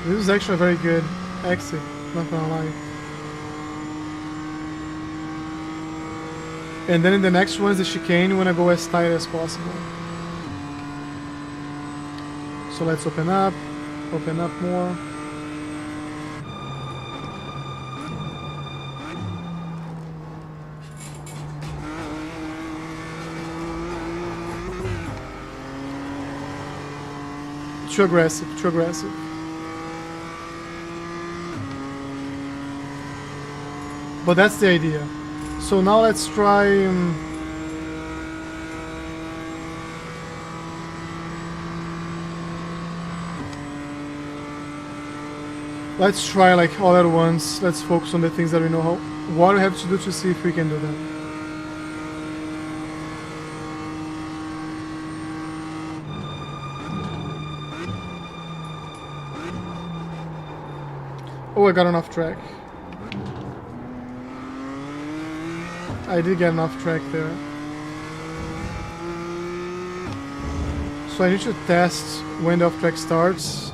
A: This is actually a very good exit, not gonna lie. And then in the next one is the chicane, you wanna go as tight as possible. So let's open up more. Too aggressive, too aggressive. But that's the idea. So now let's try let's try like all at once. Let's focus on the things that we know what we have to do to see if we can do that. Oh, I got an off track. I did get an off track there. So I need to test when the off track starts.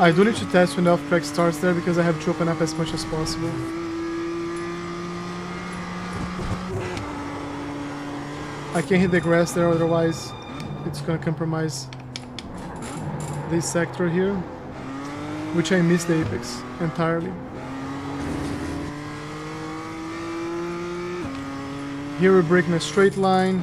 A: I do need to test when the off-track starts there because I have to open up as much as possible. I can't hit the grass there, otherwise it's gonna compromise this sector here, which I missed the apex entirely. Here we're breaking a straight line.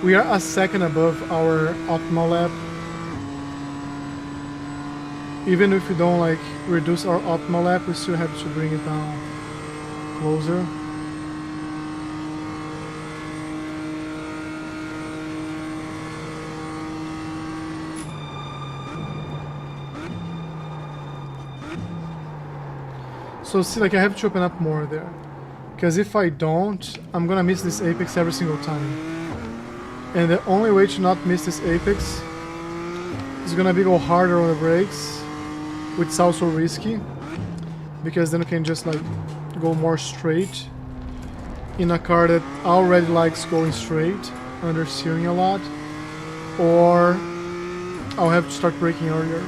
A: We are a second above our optimal lap. Even if we don't like reduce our optimal lap, we still have to bring it down closer. So see, like I have to open up more there. Because if I don't, I'm gonna miss this apex every single time. And the only way to not miss this apex is gonna be go harder on the brakes, which is also risky, because then you can just like go more straight in a car that already likes going straight, under steering a lot, or I'll have to start braking earlier.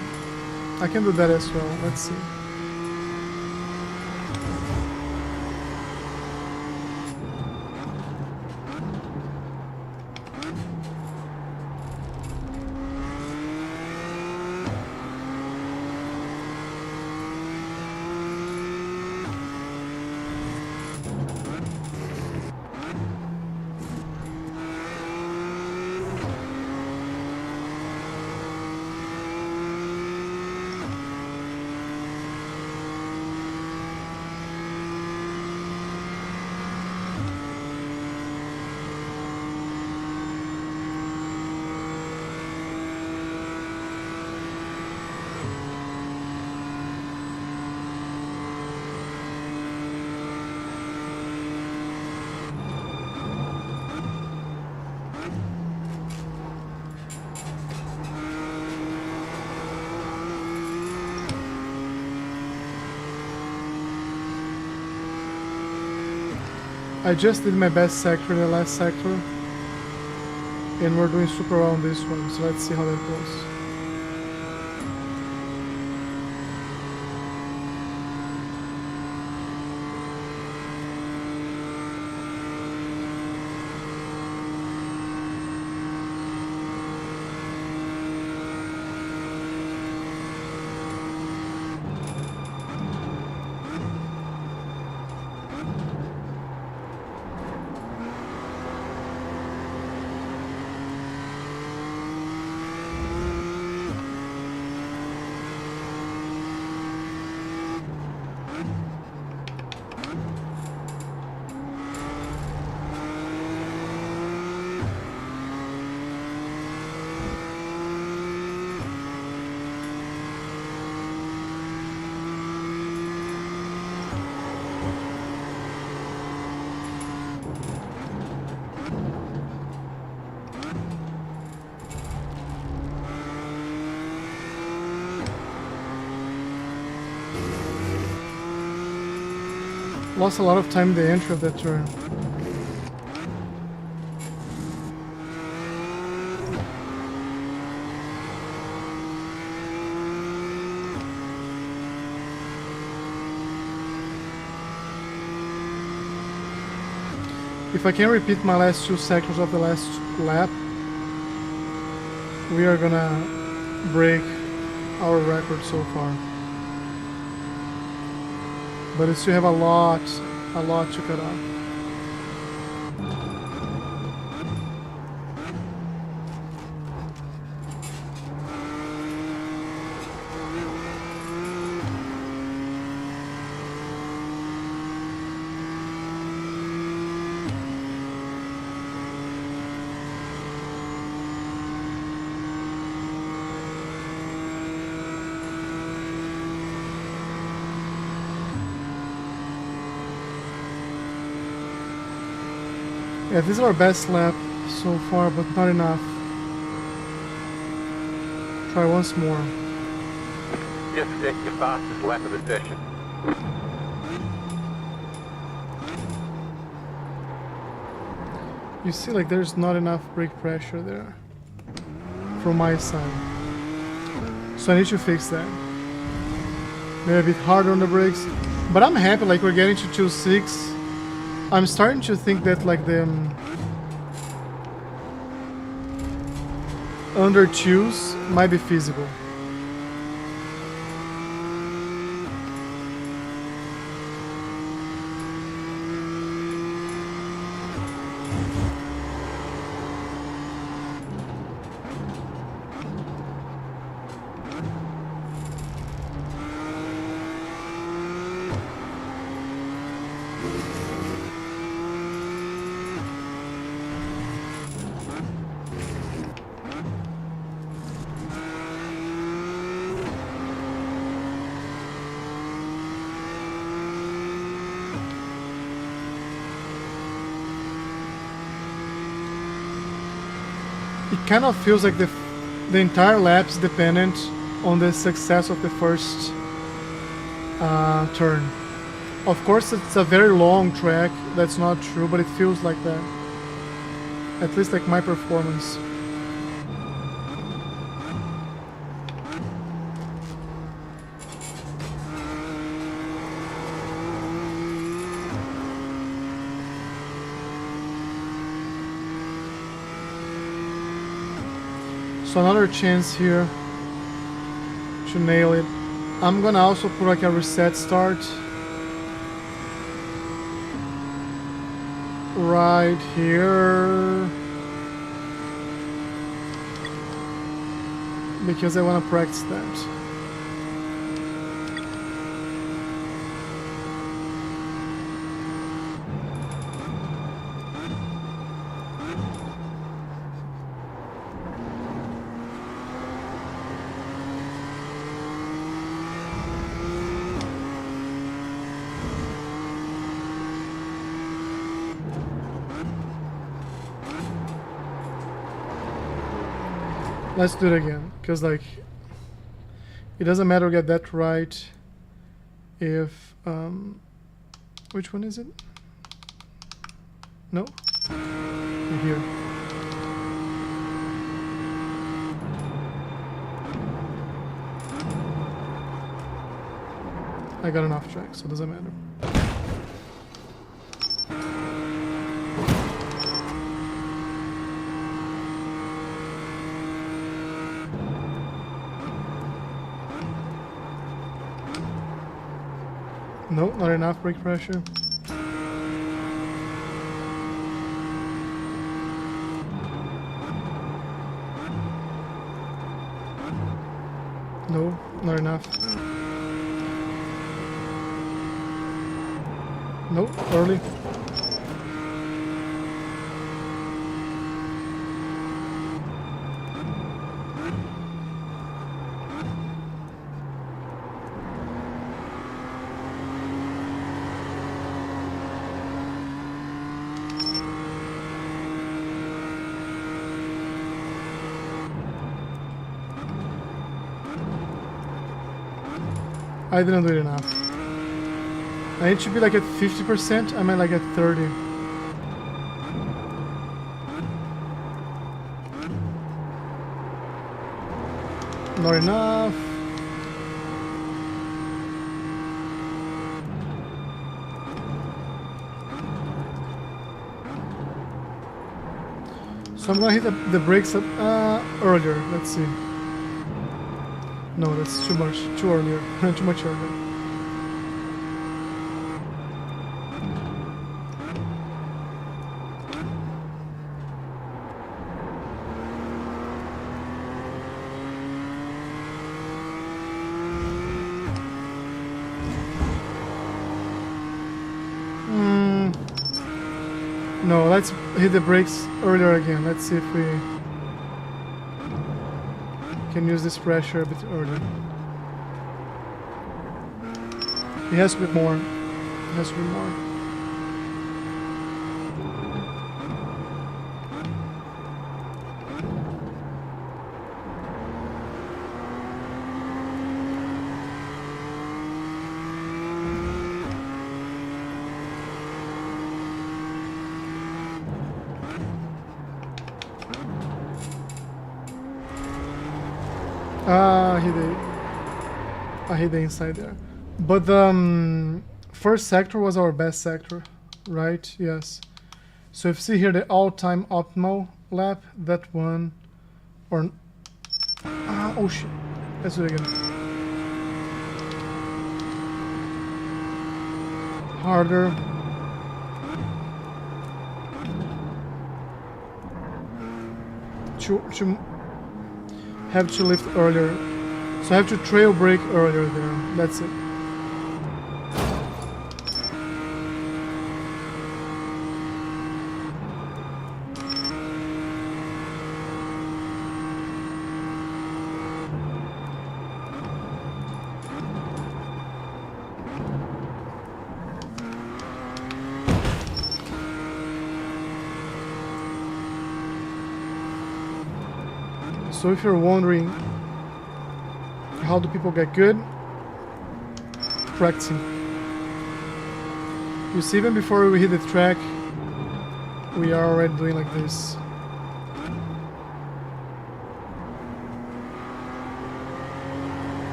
A: I can do that as well, let's see. I just did my best sector in the last sector, and we're doing super well on this one, so let's see how that goes. Lost a lot of time in the entry of that turn. If I can repeat my last two sectors of the last lap, we are gonna break our record so far. But we still have a lot to cut off. Yeah, this is our best lap so far, but not enough. Try once more.
C: Just set your fastest lap of the session.
A: You see, like, there's not enough brake pressure there from my side. So I need to fix that. Maybe a bit harder on the brakes. But I'm happy, like, we're getting to 2.6. I'm starting to think that, like, the under 2s might be feasible. It kind of feels like the entire lap is dependent on the success of the first turn. Of course, it's a very long track. That's not true, but it feels like that. At least like my performance. So another chance here to nail it. I'm gonna also put like a reset start right here because I want to practice that. Let's do it again, because like it doesn't matter get that right if which one is it? No? Here. I got an off track, so it doesn't matter. No, not enough brake pressure. No, not enough. No, early. I didn't do it enough. I need to be like at 50%, I'm at like at 30. Not enough. So I'm gonna hit the brakes up earlier, let's see. No, that's too much, too earlier, too much earlier. No, let's hit the brakes earlier again. Let's see if we can use this pressure a bit earlier. It has to be more. It has to be more. I hit the inside there. But the first sector was our best sector, right? Yes. So if you see here the all-time optimal lap, that one, or oh shit, let's do it again. Harder. To have to lift earlier. So I have to trail brake earlier there. That's it. So if you're wondering how do people get good, practicing. You see, even before we hit the track, we are already doing like this.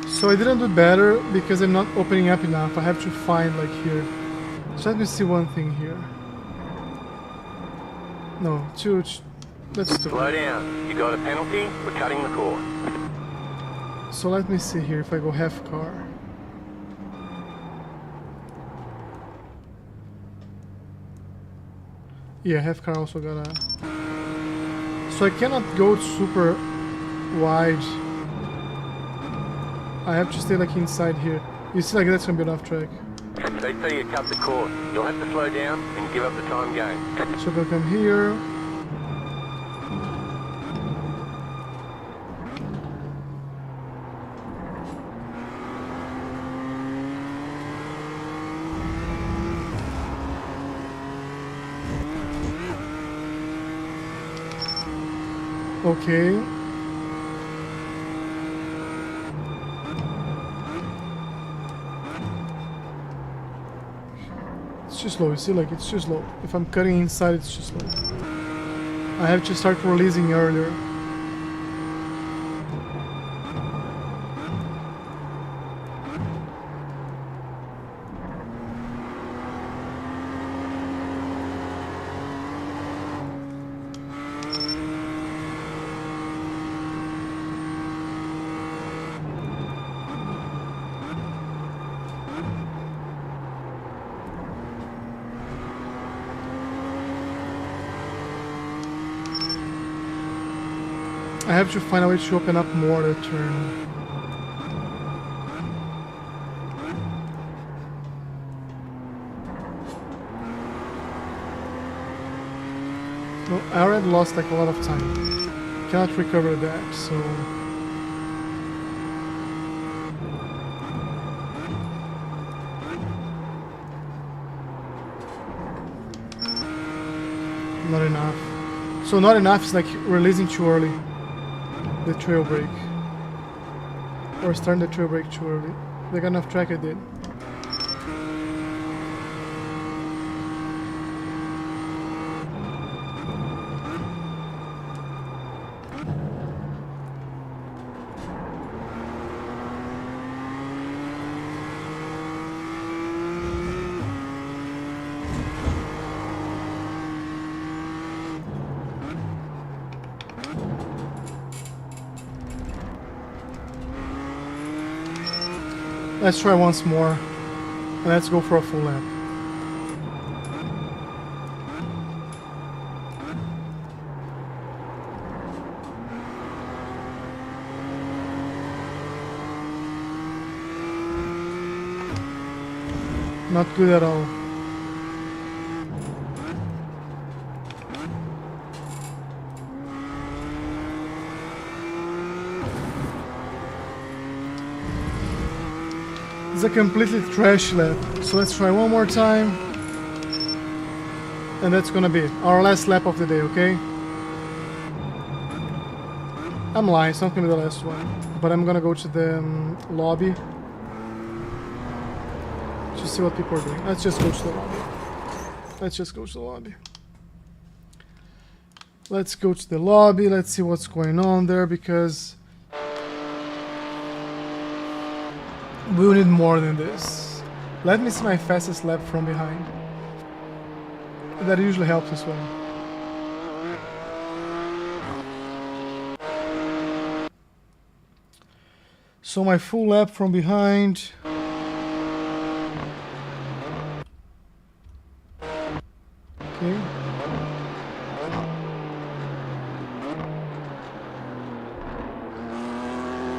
A: So I didn't do better because I'm not opening up enough. I have to find like here. So let me see one thing here. No, two. Let's do.
C: Slow down. You got a penalty for cutting the cord.
A: So let me see here if I go half car. Yeah, half car also got a... So I cannot go super wide. I have to stay like inside here. You see, like that's gonna be enough track.
C: They say you cut the cord. You'll have to slow down and give up the time game.
A: So if I come here... Okay. It's too slow, you see, like it's too slow. If I'm cutting inside, it's too slow. I have to start releasing earlier. I have to find a way to open up more the turn. No, I already lost like a lot of time. Cannot recover that, so... Not enough. So not enough is like releasing too early. The trail brake. Or starting the trail brake too early. They got enough track, I did. Let's try once more, and let's go for a full lap. Not good at all. It's a completely trash lap, so let's try one more time, and that's gonna be our last lap of the day, okay? I'm lying, it's not gonna be the last one, but I'm gonna go to the lobby to see what people are doing. Let's just go to the lobby. Let's just go to the lobby. Let's go to the lobby. Let's see what's going on there, because we'll need more than this. Let me see my fastest lap from behind. That usually helps as well. So my full lap from behind. Okay.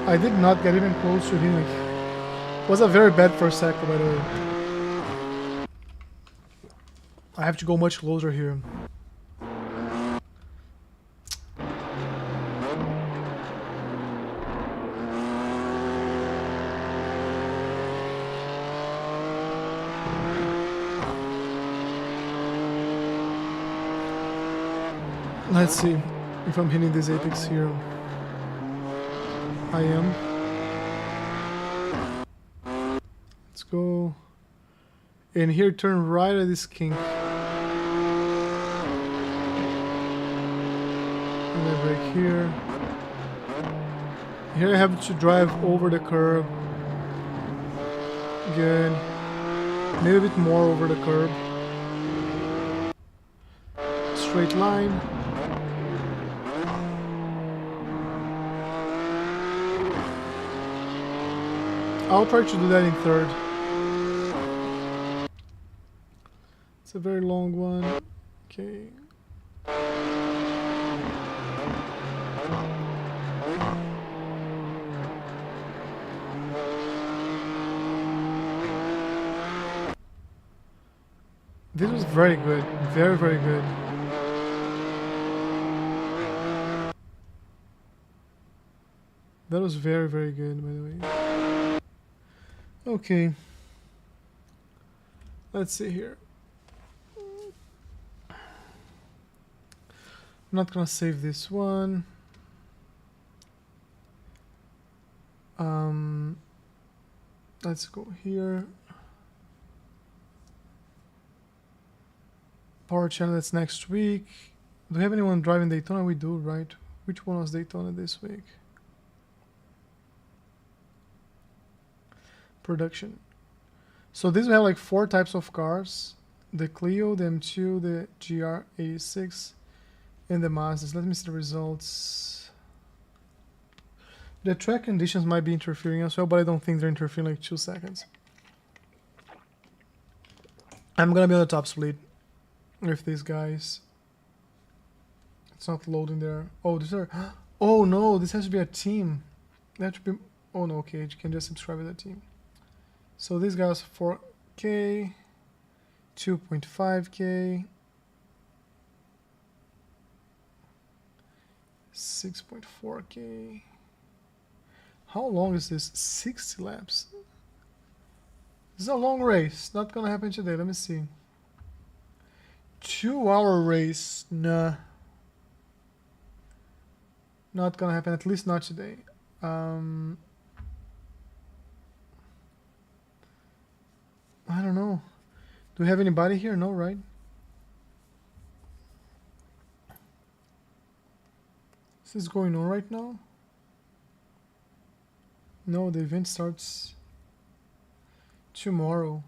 A: I did not get even close to him. It was a very bad first sector, by the way. I have to go much closer here. Let's see if I'm hitting this apex here. I am. Let's go. And here, turn right at this kink. And I brake here. Here I have to drive over the curb. Good. Maybe a bit more over the curb. Straight line. I'll try to do that in third. It's a very long one. Okay. This was very good. Very, very good. That was very, very good, by the way. Okay. Let's see here. I'm not gonna save this one. Let's go here. Power channel, that's next week. Do we have anyone driving Daytona? We do, right? Which one was Daytona this week? Production. So this we have like 4 types of cars: the Clio, the M2, the GR86, and the Mazdas. Let me see the results. The track conditions might be interfering as well, but I don't think they're interfering like 2 seconds. I'm gonna be on the top split with these guys. It's not loading there. Oh, these are. Oh no, this has to be a team. That should be. Oh no, okay, you can just subscribe to the team. So this guy's 4K, 2.5K, 6.4K. How long is this? 60 laps. This is a long race. Not gonna happen today. Let me see. 2-hour race. Nah. Not gonna happen. At least not today. I don't know. Do we have anybody here? No, right? Is this going on right now? No, the event starts tomorrow.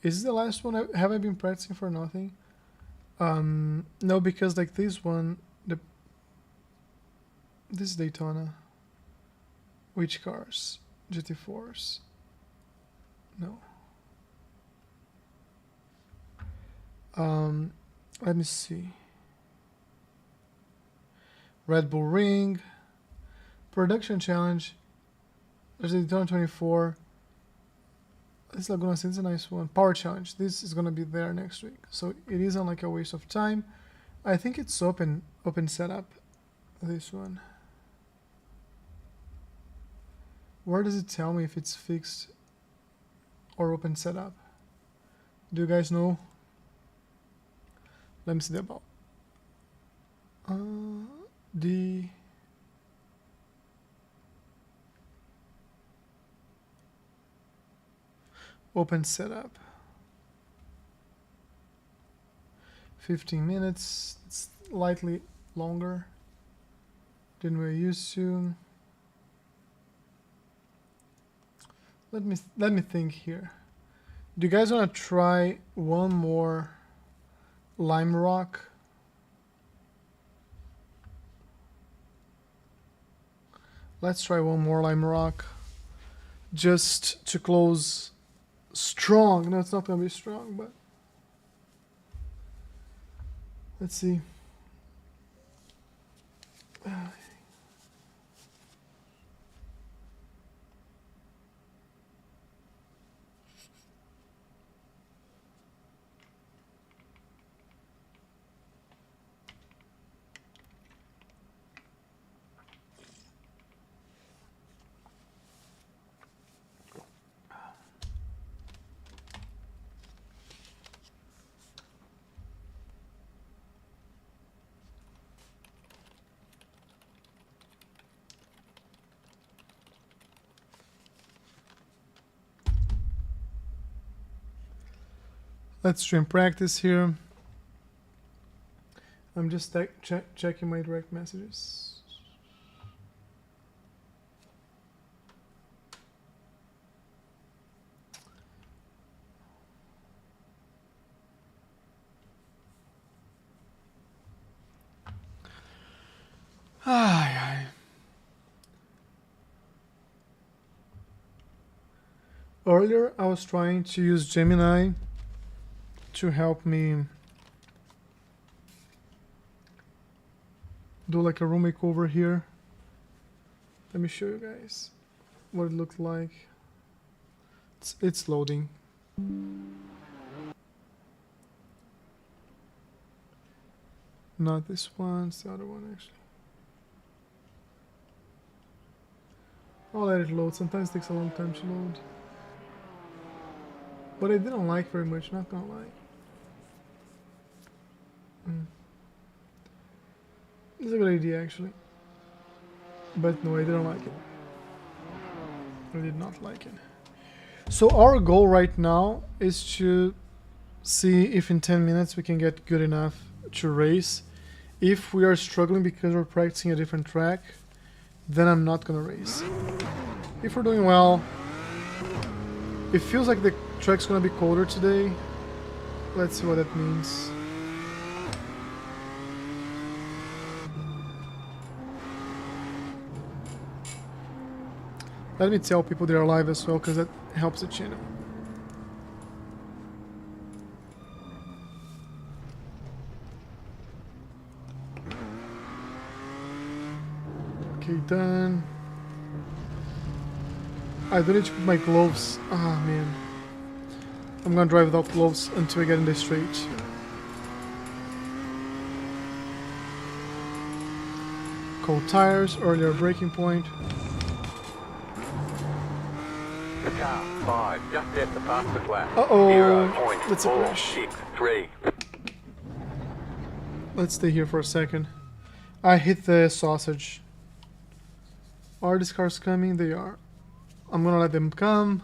A: Is this the last one? Have I been practicing for nothing? No, because like this one, this is Daytona. Which cars? GT4s. No. Let me see. Red Bull Ring. Production Challenge. There's the Daytona 24. This Laguna City is a nice one. Power Challenge. This is gonna be there next week. So it isn't like a waste of time. I think it's open setup. This one. Where does it tell me if it's fixed or open setup? Do you guys know? Let me see the about. The open setup. 15 minutes. It's lightly longer than we're used to. Let me think here. Do you guys want to try one more lime rock? Let's try one more lime rock just to close strong. No, it's not gonna be strong, but let's see. Let's stream practice here. I'm just checking my direct messages. Earlier, I was trying to use Gemini to help me do like a room makeover here. Let me show you guys what it looked like. It's loading. Not this one, it's the other one actually. I'll let it load. Sometimes it takes a long time to load. But I didn't like very much, not gonna lie. It's a good idea actually. But no, I didn't like it. I did not like it. So our goal right now is to see if in 10 minutes we can get good enough to race. If we are struggling because we're practicing a different track, then I'm not gonna race. If we're doing well, it feels like the track's gonna be colder today. Let's see what that means. Let me tell people they're live as well, because that helps the channel. Okay, done. I don't need to put my gloves. Ah, man. I'm gonna drive without gloves until I get in the straight. Cold tires, earlier braking point.
C: The car, 5, just at the fastest lap.
A: Uh-oh, that's a
C: 0.463.
A: crash. Let's stay here for a second. I hit the sausage. Are these cars coming? They are. I'm gonna let them come,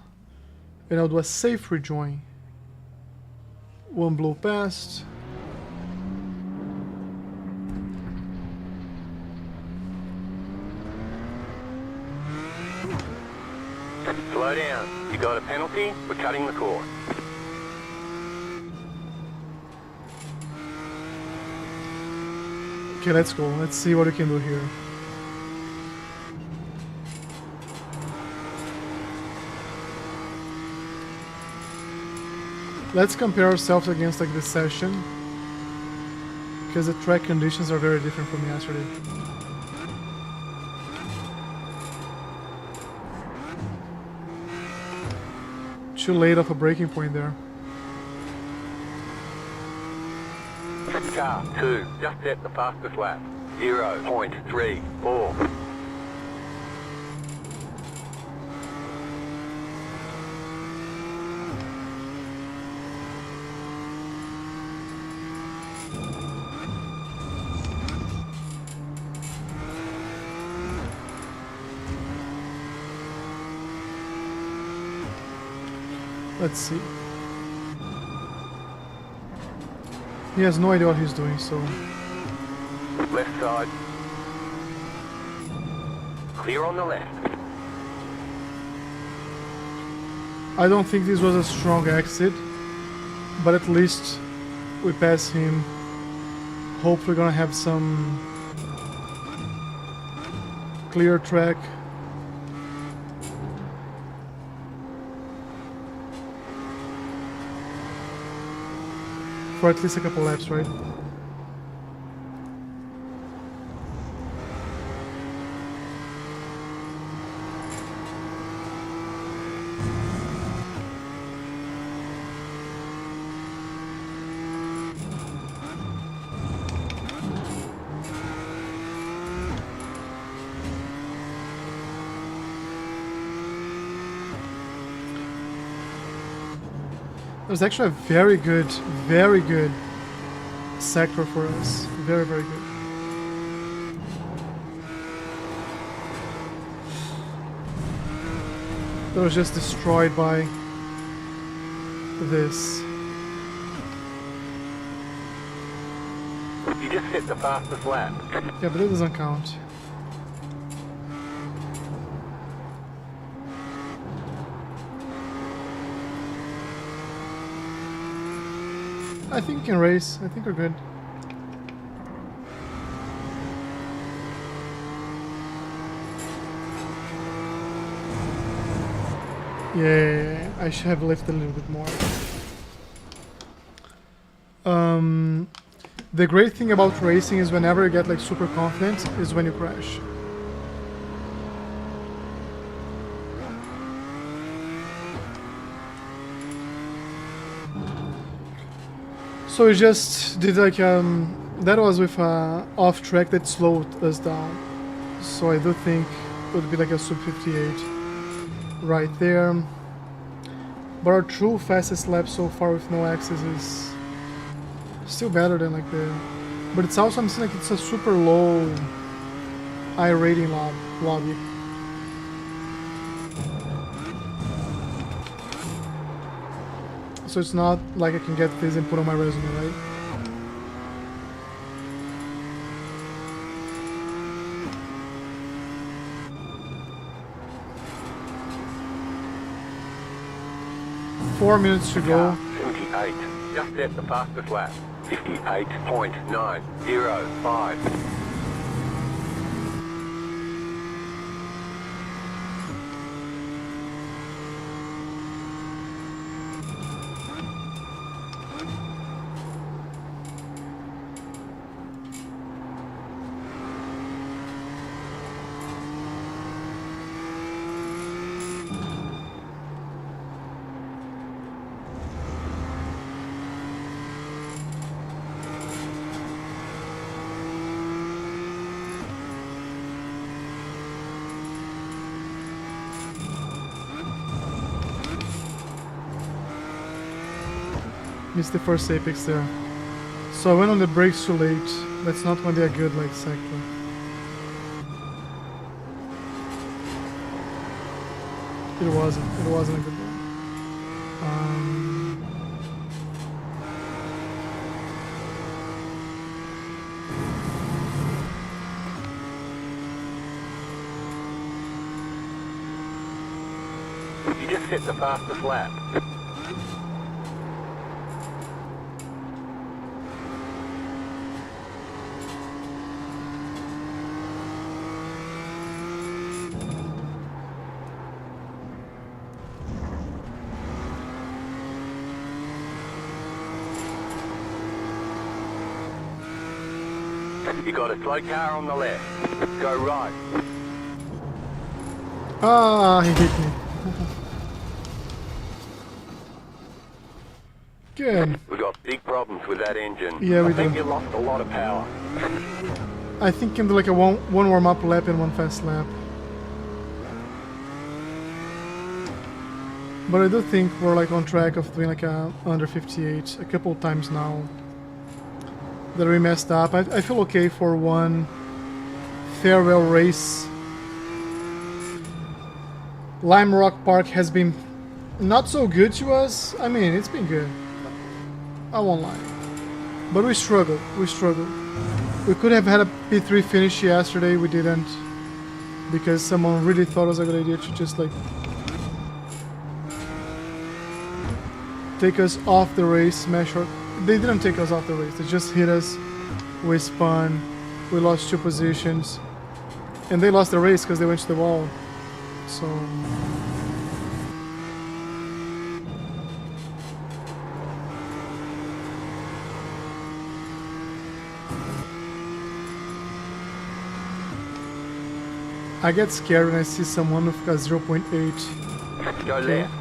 A: and I'll do a safe rejoin. One blow past.
C: Slow down. You got a penalty for cutting the course.
A: Okay, let's go. Let's see what we can do here. Let's compare ourselves against like this session, because the track conditions are very different from yesterday. Too late of a braking point there.
C: Car 2, just at the fastest lap. 0.34.
A: Let's see. He has no idea what he's doing, so
C: Left side. Clear on the left.
A: I don't think this was a strong exit, but at least we pass him. Hopefully gonna have some clear track. For at least a couple laps, right? It was actually a very good sector for us. Very, very good. That was just destroyed by this.
C: You just hit the fastest lap.
A: Yeah, but it doesn't count. I think we can race. I think we're good. Yeah, I should have lifted a little bit more. The great thing about racing is whenever you get like super confident is when you crash. So we just did like that was with off track that slowed us down. So I do think it would be like a sub 58 right there. But our true fastest lap so far with no axes is still better than like the. But it's also, I'm seeing like it's a super low I rating lobby. So it's not like I can get this and put on my resume, right? Four minutes to go.
C: 78. Just at the fastest lap. 58.905.
A: Missed the first apex there. So I went on the brakes too late. That's not when they're good like sector. It wasn't a good one.
C: You just hit the fastest lap. You got a slow car on the left. Go right.
A: Ah, he hit me. Good.
C: We got big problems with that engine.
A: Yeah, we
C: I think
A: do.
C: you lost a lot of power.
A: I think can do like a one warm-up lap and one fast lap. But I do think we're like on track of doing like a under 58 a couple times now. That we messed up. I feel okay for one farewell race. Lime Rock Park has been not so good to us. I mean, it's been good. I won't lie. But we struggled. We could have had a P3 finish yesterday, we didn't. Because someone really thought it was a good idea to just like take us off the race, smash our... They didn't take us off the race, they just hit us. We spun, we lost 2 positions. And they lost the race because they went to the wall. So... I get scared when I see someone with a 0.8.
C: Go left.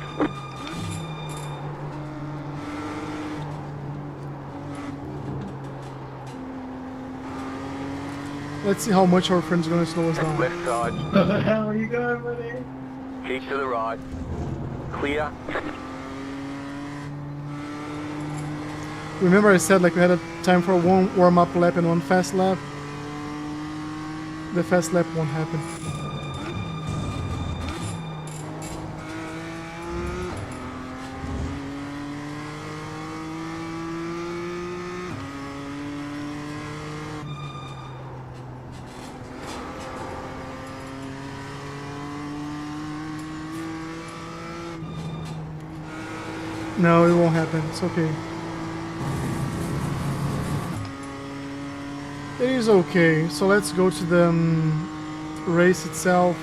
A: Let's see how much our friend's gonna slow us down.
C: Left side.
B: Where the hell are you going, buddy?
C: Keep to the right. Clear.
A: Remember I said like we had a time for 1 warm-up lap and 1 fast lap? The fast lap won't happen. No, it won't happen. It's okay. It is okay. So let's go to the race itself.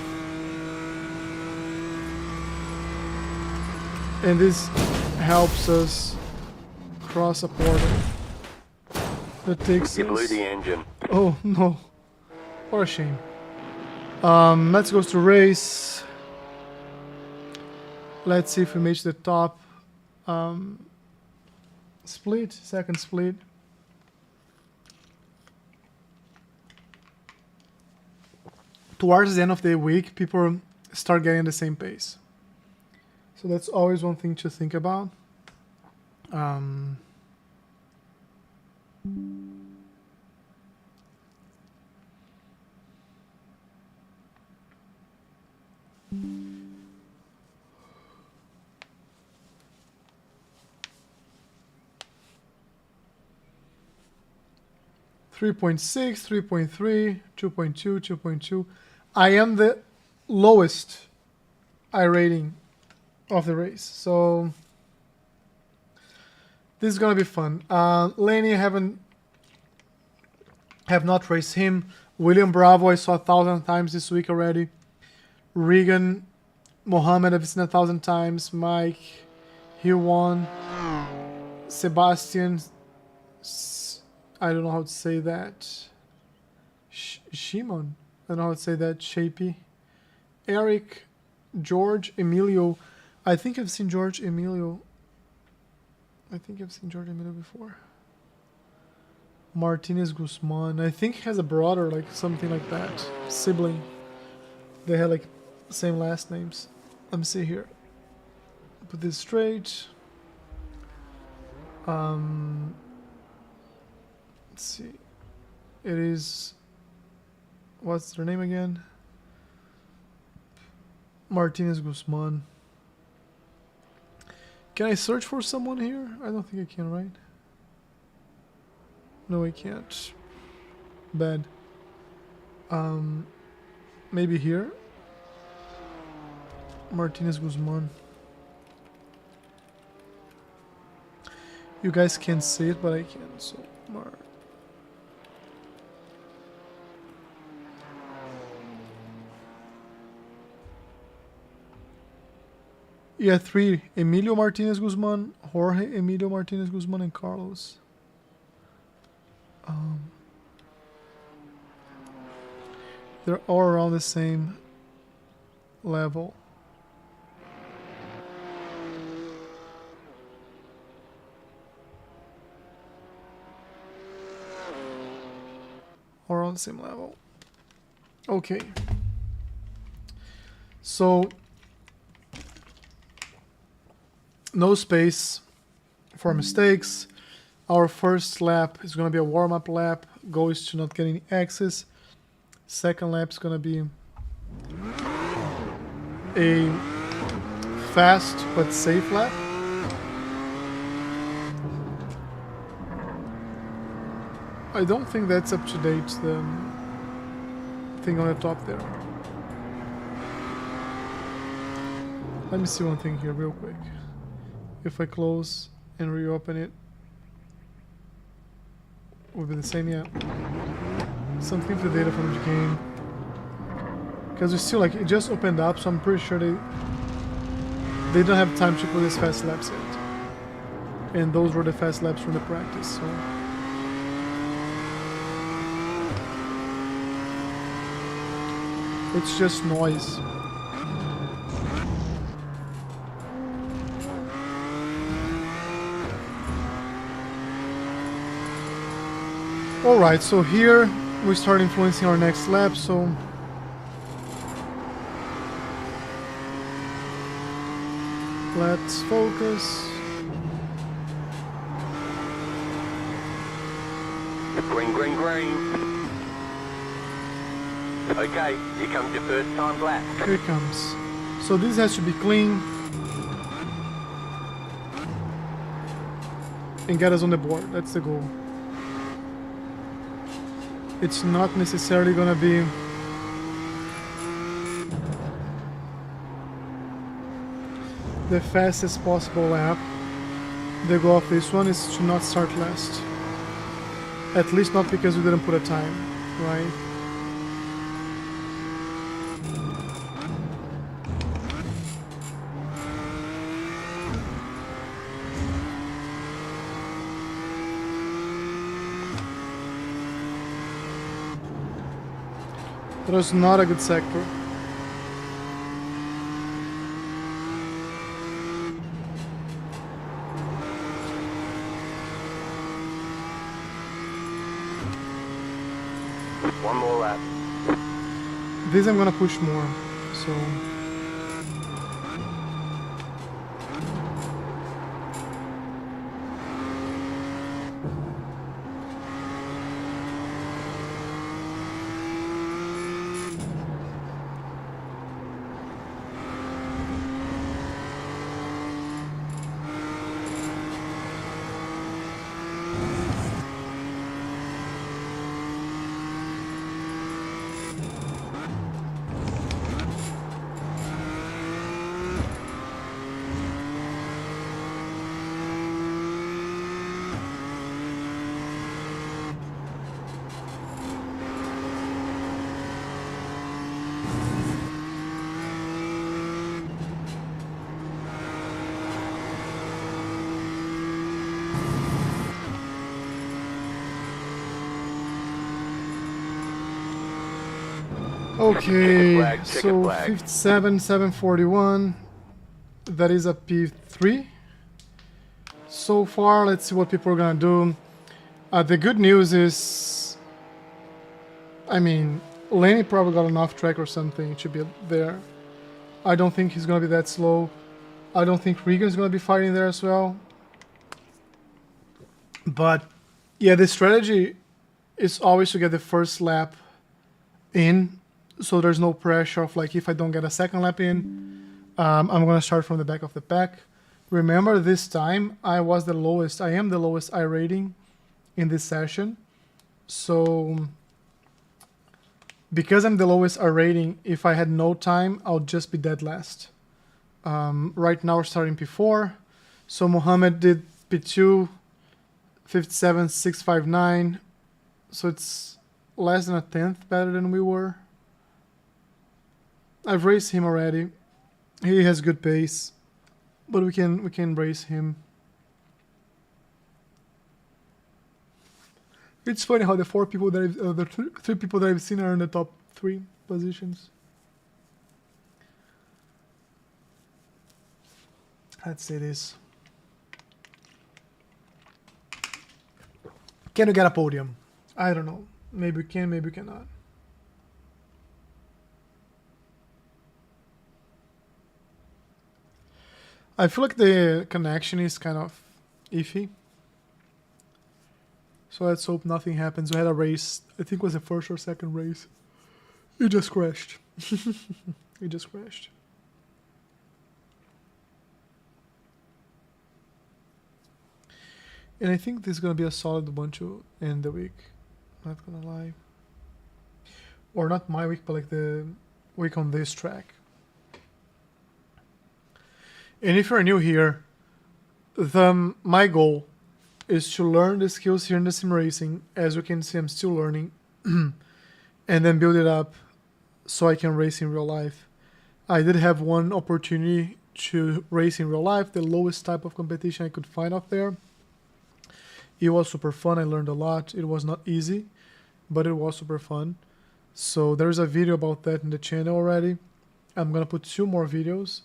A: And this helps us cross a portal that takes
C: You blew
A: us...
C: the engine.
A: Oh no. What a shame. Let's go to race. Let's see if we make the top. Split, second split. Towards the end of the week, people start getting the same pace. So that's always one thing to think about. 3.6, 3.3, 2.2, 2.2. I am the lowest iRating of the race, so this is gonna be fun. Lenny have not raced him. William Bravo I saw 1,000 times this week already. Regan, Mohammed I've seen 1,000 times. Mike, he won. Sebastian, I don't know how to say that. Shimon, I don't know how to say that. Shapey. Eric, George, Emilio. I think I've seen George Emilio. I think I've seen George Emilio before. Martinez Guzman. I think he has a brother, like something like that. Sibling. They had like same last names. Let me see here. Put this straight. Let's see. It is... What's their name again? Martinez Guzman. Can I search for someone here? I don't think I can, right? No, I can't. Bad. Maybe here? Martinez Guzman. You guys can't see it, but I can. So, yeah, 3. Emilio Martinez Guzman, Jorge Emilio Martinez Guzman, and Carlos. They're all around the same level. All around the same level. Okay. So, no space for mistakes. Our first lap is going to be a warm-up lap. Goal is to not get any access. Second lap is going to be a fast but safe lap. I don't think that's up to date, the thing on the top there. Let me see one thing here real quick. If I close and reopen it, will be the same, yeah. Something for the data from the game. Because we still, like, it just opened up, so I'm pretty sure they don't have time to put these fast laps yet. And those were the fast laps from the practice, so. It's just noise. Alright, so here we start influencing our next lap, so let's focus.
C: Green, green, green. Okay, here comes your first time lap.
A: Here it comes. So this has to be clean and get us on the board. That's the goal. It's not necessarily gonna be the fastest possible lap. The goal of this one is to not start last. At least not because we didn't put a time, right? That was not a good sector.
C: One more lap.
A: This I'm gonna push more, so. Okay, so 57, 741, that is a P3. So far, let's see what people are gonna do. The good news is, I mean, Lenny probably got an off track or something to be there. I don't think he's gonna be that slow. I don't think Regan's gonna be fighting there as well. But yeah, the strategy is always to get the first lap in, so there's no pressure of like, if I don't get a second lap in, I'm gonna start from the back of the pack. Remember, this time I was the lowest. I am the lowest I rating in this session. So because I'm the lowest I rating, if I had no time, I'll just be dead last. Right now we're starting P4. So Mohammed did P2, 57, 659. So it's less than a tenth better than we were. I've raced him already. He has good pace, but we can race him. It's funny how the three people that I've seen are in the top 3 positions. Let's say this. Can we get a podium? I don't know. Maybe we can, maybe we cannot. I feel like the connection is kind of iffy. So let's hope nothing happens. We had a race, I think it was the first or second race. It just crashed. It just crashed. And I think this is going to be a solid one to end the week. Not gonna lie. Or not my week, but like the week on this track. And if you're new here, my goal is to learn the skills here in the sim racing. As you can see, I'm still learning. And then build it up so I can race in real life. I did have one opportunity to race in real life, the lowest type of competition I could find out there. It was super fun. I learned a lot. It was not easy, but it was super fun. So there's a video about that in the channel already. I'm gonna put 2 more videos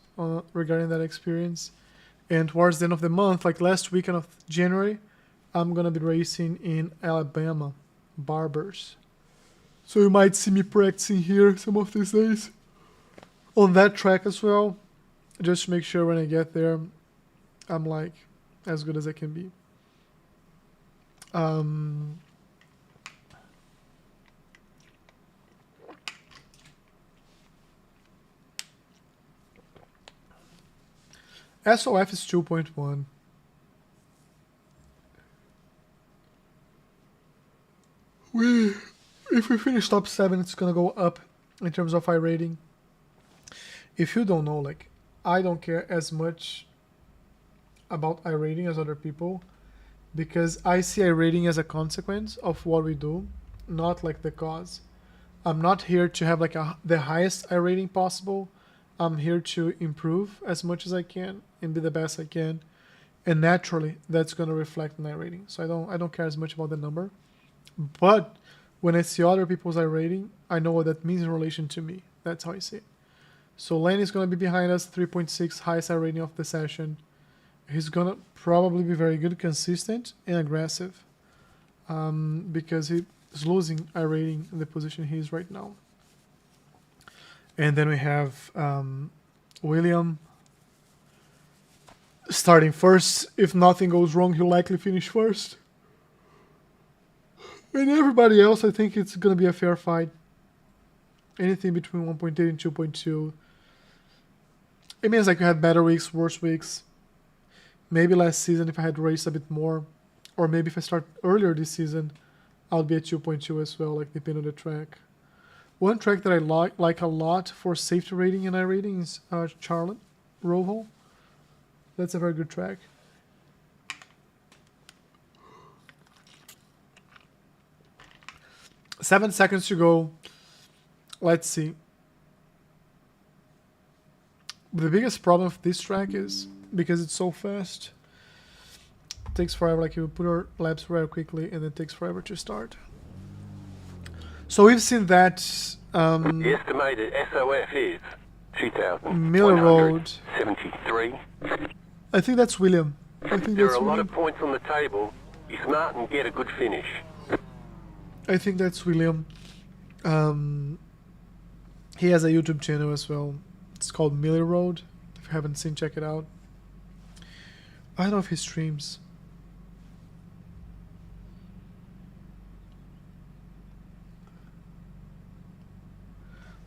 A: regarding that experience. And towards the end of the month, like last weekend of January, I'm gonna be racing in Alabama, Barbers. So you might see me practicing here some of these days on that track as well, just to make sure when I get there, I'm like as good as I can be. SOF is 2.1. If we finish top 7, it's gonna go up in terms of iRating. If you don't know, like, I don't care as much about iRating as other people, because I see iRating as a consequence of what we do, not like the cause. I'm not here to have like the highest iRating possible. I'm here to improve as much as I can and be the best I can, and naturally that's going to reflect in iRating. So I don't care as much about the number, but when I see other people's iRating, I know what that means in relation to me. That's how I see it. So Lane is going to be behind us, 3.6, highest iRating of the session. He's going to probably be very good, consistent, and aggressive, because he is losing iRating in the position he is right now. And then we have William starting first. If nothing goes wrong, he'll likely finish first. And everybody else, I think it's going to be a fair fight. Anything between 1.8 and 2.2. It means like you had better weeks, worse weeks. Maybe last season if I had raced a bit more. Or maybe if I start earlier this season, I'll be at 2.2 as well, like depending on the track. One track that I like a lot for safety rating and iRating is Charlotte, Roval. That's a very good track. Seven seconds to go. Let's see. The biggest problem with this track is because it's so fast. It takes forever. Like you put our laps very quickly, and it takes forever to start. So we've seen that.
C: The estimated SOF is
A: 2,173. I think that's William. I think
C: There
A: that's
C: are a lot
A: William.
C: of points on the table. Be smart and get a good finish.
A: I think that's William. He has a YouTube channel as well. It's called Miller Road. If you haven't seen, check it out. I don't know if he streams.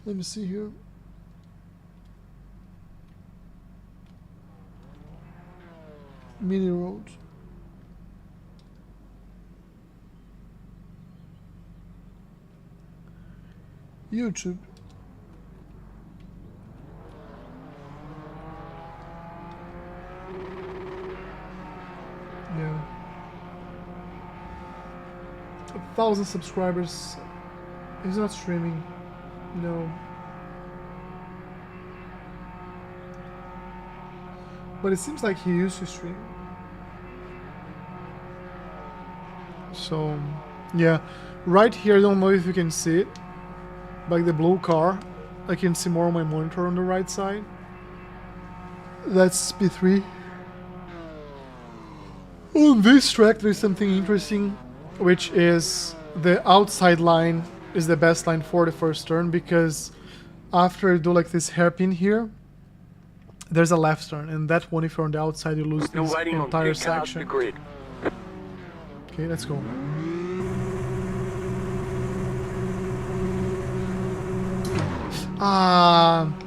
A: Let me see here. Mini Road. YouTube. Yeah. 1,000 subscribers. He's not streaming. No. But it seems like he used to stream. So, yeah. Right here, I don't know if you can see it. Like the blue car. I can see more on my monitor on the right side. That's P3. On this track, there's something interesting, which is the outside line is the best line for the first turn, because after you do like this hairpin here, there's a left turn, and that one, if you're on the outside, you lose this entire section. Okay, let's go.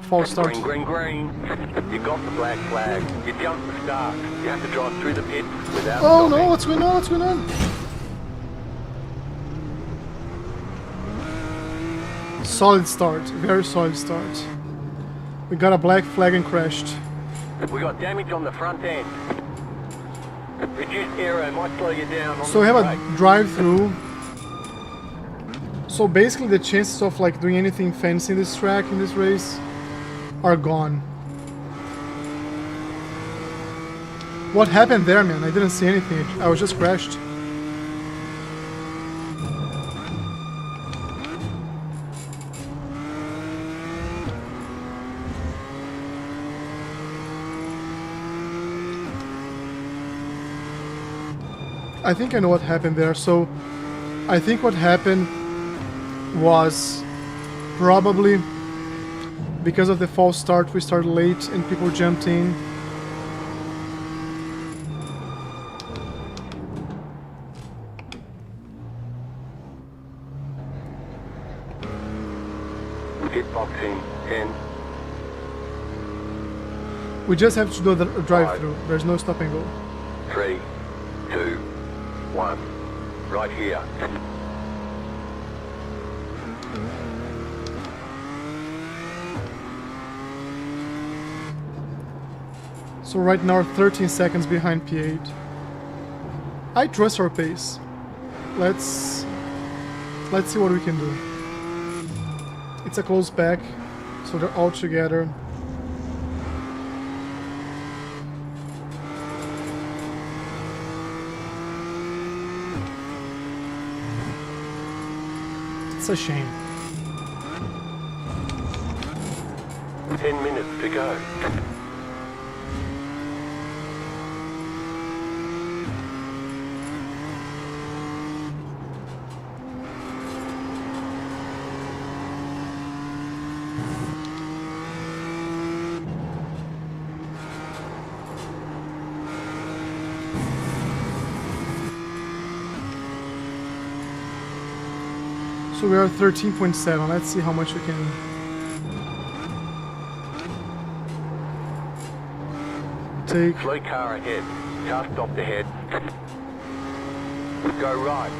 A: False start.
C: Green, green, green. You got the black flag. You jumped the start. You have to drive through the pit without
A: Oh
C: stopping.
A: no, what's going on? What's going on? Solid start, very solid start. We got a black flag and crashed.
C: We got damage on the front end. Reduced aero might slow you down on
A: So we
C: the
A: have
C: brake.
A: a drive-through. So basically the chances of like doing anything fancy in this track, in this race, are gone. What happened there, man? I didn't see anything. I was just crashed. I think I know what happened there. So I think what happened was probably because of the false start. We started late and people jumped in.
C: Hitboxing 10.
A: We just have to do the drive-through. There's no stop and go.
C: 3, 2, 1. Right here.
A: So right now we're 13 seconds behind P8. I trust our pace. Let's see what we can do. It's a close pack, so they're all together. It's a shame.
C: 10 minutes to go.
A: So we are 13.7. Let's see how much we can. Take.
C: Slow car ahead. Car stopped ahead. Go right.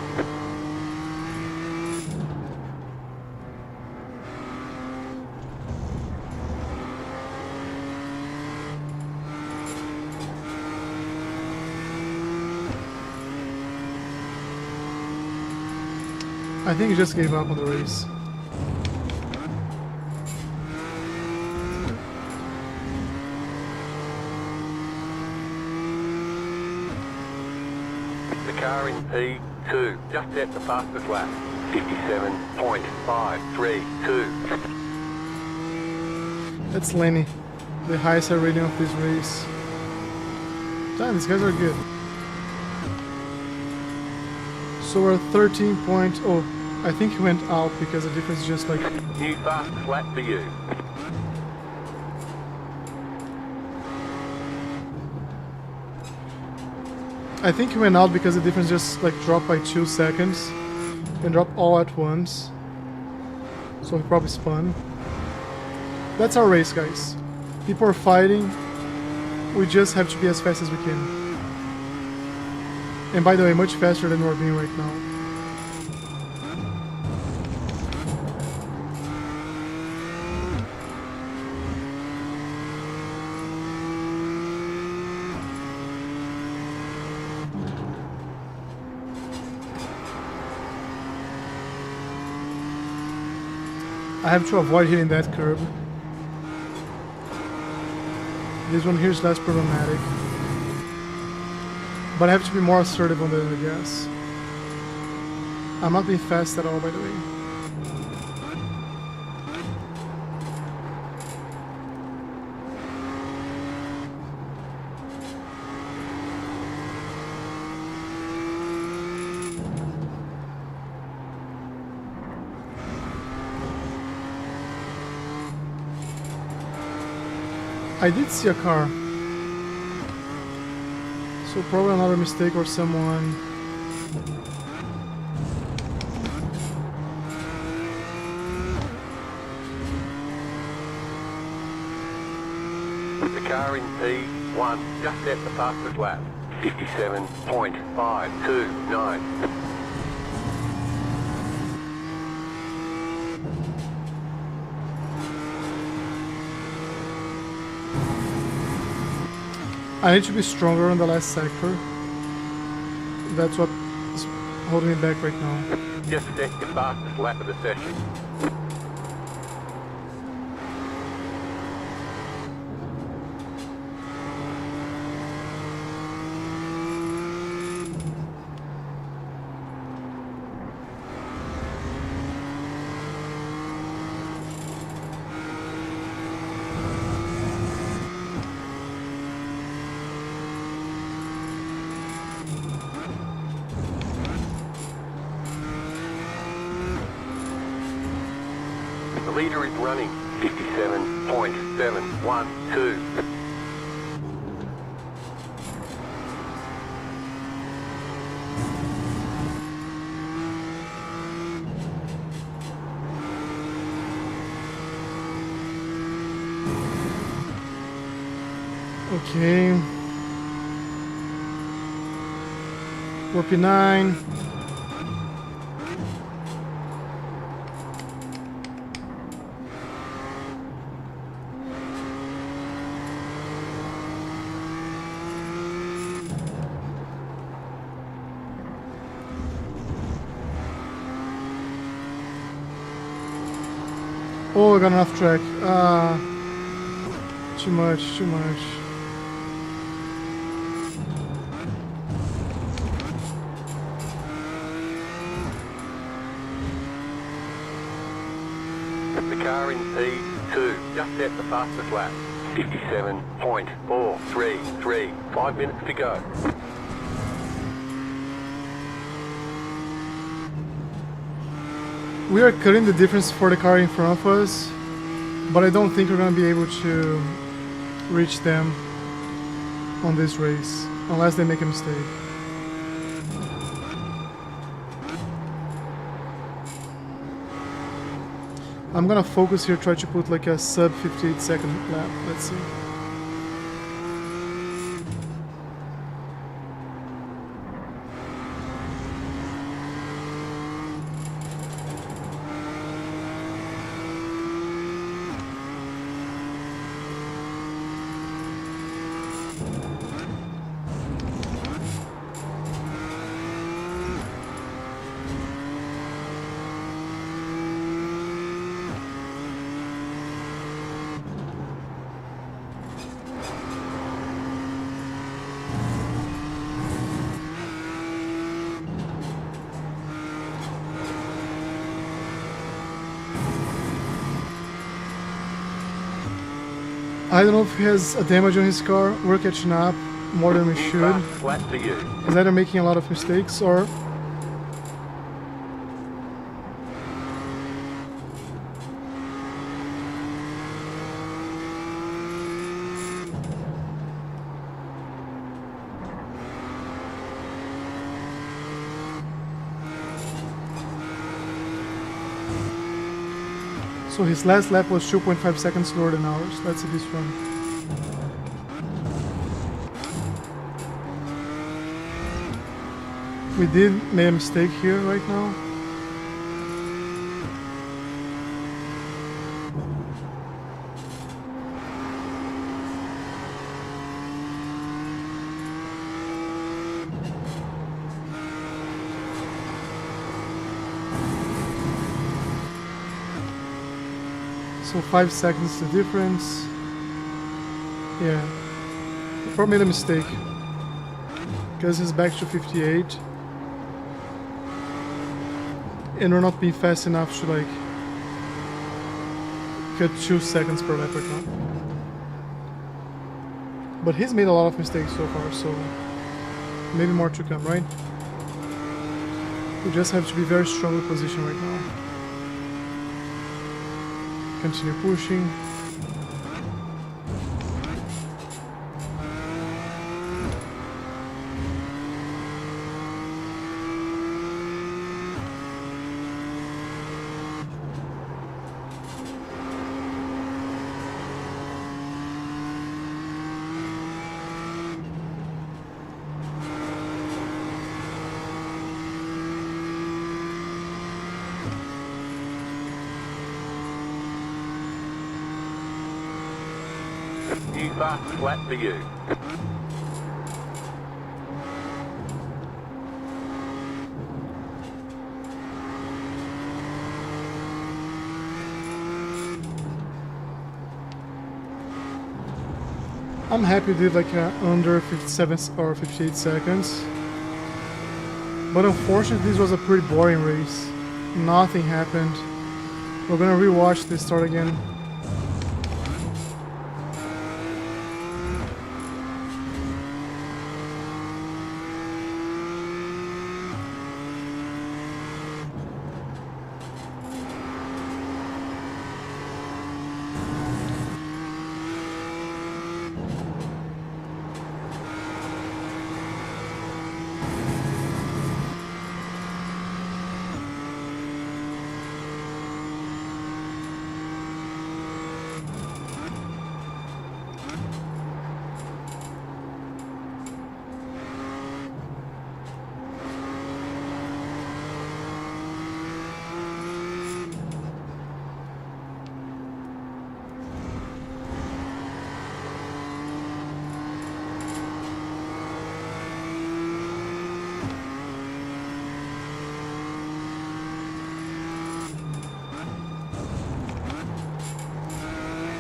A: I think he just gave up on the race.
C: The car in P2 just set the fastest lap. 57.532.
A: That's Lenny, the highest rating of this race. Damn, these guys are good. So we're 13.0. I think he went out because the difference is just like.
C: New fastest lap for you.
A: I think he went out because the difference just like dropped by 2 seconds and dropped all at once. So he probably spun. That's our race, guys. People are fighting. We just have to be as fast as we can. And by the way, much faster than we're being right now. I have to avoid hitting that curb. This one here is less problematic. But I have to be more assertive on the gas. I'm not being fast at all, by the way. I did see a car. So probably another mistake or someone.
C: The car in P1 just set the fastest lap. 57.529.
A: I need to be stronger on the last sector. That's what is holding me back right now.
C: Just set your fastest lap of the session. The leader is running 57.712.
A: Okay. Warpy 9. Oh, I got enough track. Too much, too much.
C: The car in P2 just set the fastest lap. 57.433. 5 minutes to go.
A: We are cutting the difference for the car in front of us, but I don't think we're going to be able to reach them on this race, unless they make a mistake. I'm gonna focus here, try to put like a sub 58 second lap. Let's see. I don't know if he has a damage on his car. We're catching up more than we should.
C: Fastest lap for you.
A: He's either making a lot of mistakes or... So his last lap was 2.5 seconds slower than ours. Let's see this one. We did make a mistake here right now. So 5 seconds the difference. Yeah, we probably made a mistake because he's back to 58 and we're not being fast enough to like cut 2 seconds per lap right now. But he's made a lot of mistakes so far, so maybe more to come, right? We just have to be very strongly positioned right now. Continue pushing.
C: New fast flat for you.
A: I'm happy we did like under 57 or 58 seconds. But unfortunately this was a pretty boring race. Nothing happened. We're gonna rewatch this start again.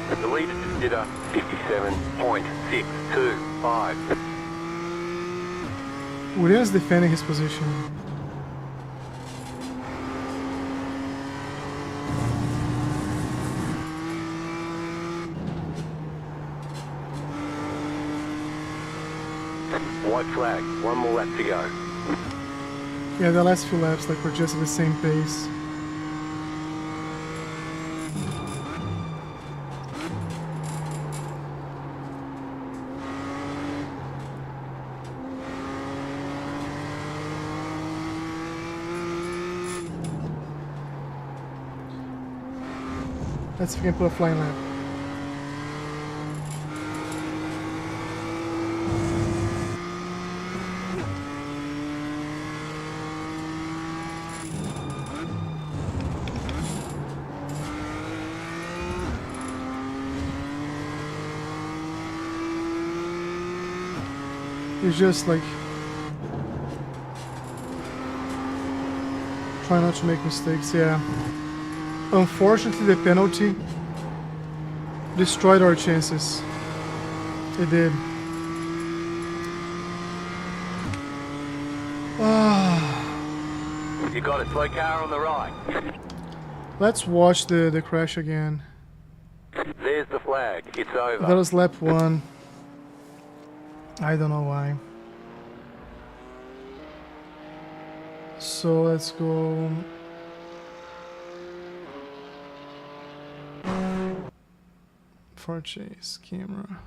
C: The leader just did a 57.625.
A: Williams defending his position.
C: White flag, one more lap to go.
A: Yeah, the last few laps like we're just at the same pace. Let's see if we can put a flying lap. It's just like try not to make mistakes, yeah. Unfortunately, the penalty destroyed our chances. It did.
C: You got a slow car on the right.
A: Let's watch the crash again.
C: There's the flag. It's over.
A: That was lap 1. I don't know why. So let's go. For chase camera.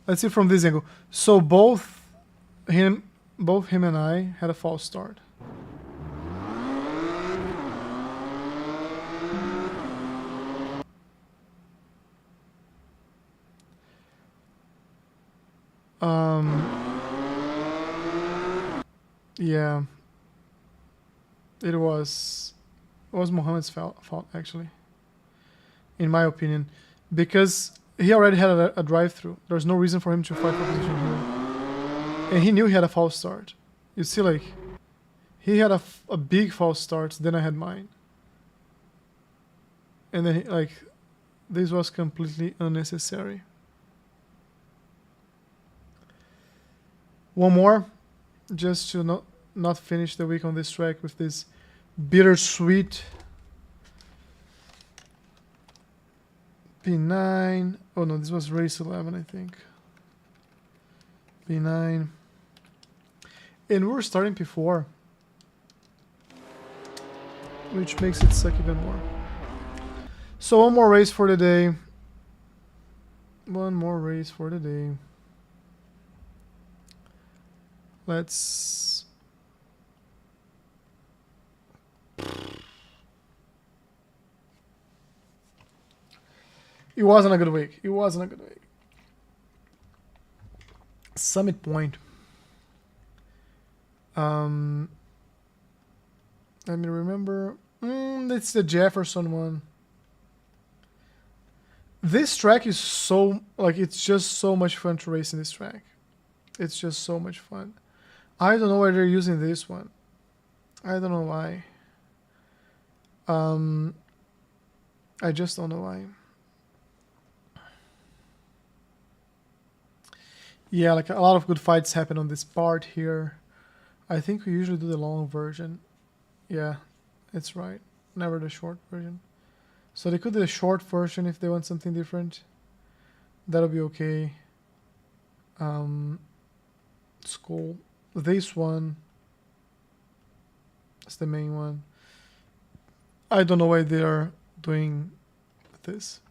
A: Let's see from this angle. So both him and I had a false start. Yeah. It was Mohammed's fault actually, in my opinion, because he already had a drive-through. There's no reason for him to fight for position here, and he knew he had a false start. You see, like he had a big false start, then I had mine, and then this was completely unnecessary. One more, just to not finish the week on this track with this bittersweet P9. Oh no, this was race 11, I think. P9. And we were starting P4, which makes it suck even more. So one more race for the day. One more race for the day. Let's... It wasn't a good week. It wasn't a good week. Summit Point. Let me remember. It's the Jefferson one. This track is so, like, it's just so much fun to race in this track. It's just so much fun. I don't know why they're using this one. I don't know why. I just don't know why. Yeah, like a lot of good fights happen on this part here. I think we usually do the long version. Yeah, it's right. Never the short version. So they could do the short version if they want something different. That'll be okay. It's cool. This one is the main one. I don't know why they are doing this.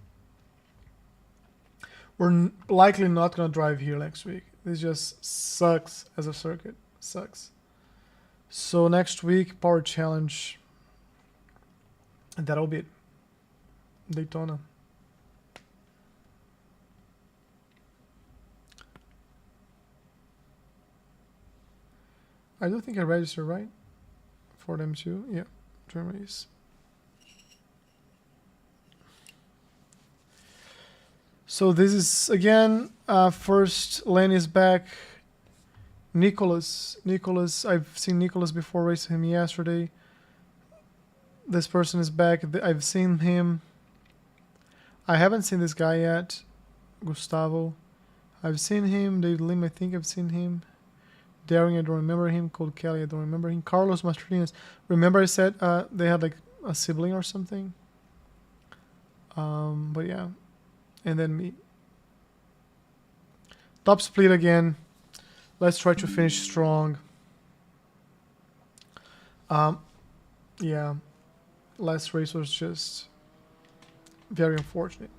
A: We're likely not gonna drive here next week. This just sucks as a circuit. Sucks. So next week, Power Challenge. And that'll be it. Daytona. I don't think I registered right for them too. Yeah, turn race. So this is again first lane is back. Nicholas, I've seen Nicholas before, racing him yesterday. This person is back. I've seen him. I haven't seen this guy yet. Gustavo. I've seen him. David Lim, I think I've seen him. Daring, I don't remember him. Cold Kelly, I don't remember him. Carlos Mastroiannis. Remember I said they had like a sibling or something? But yeah. And then me. Top split again. Let's try to finish strong. Yeah. Last race was just very unfortunate.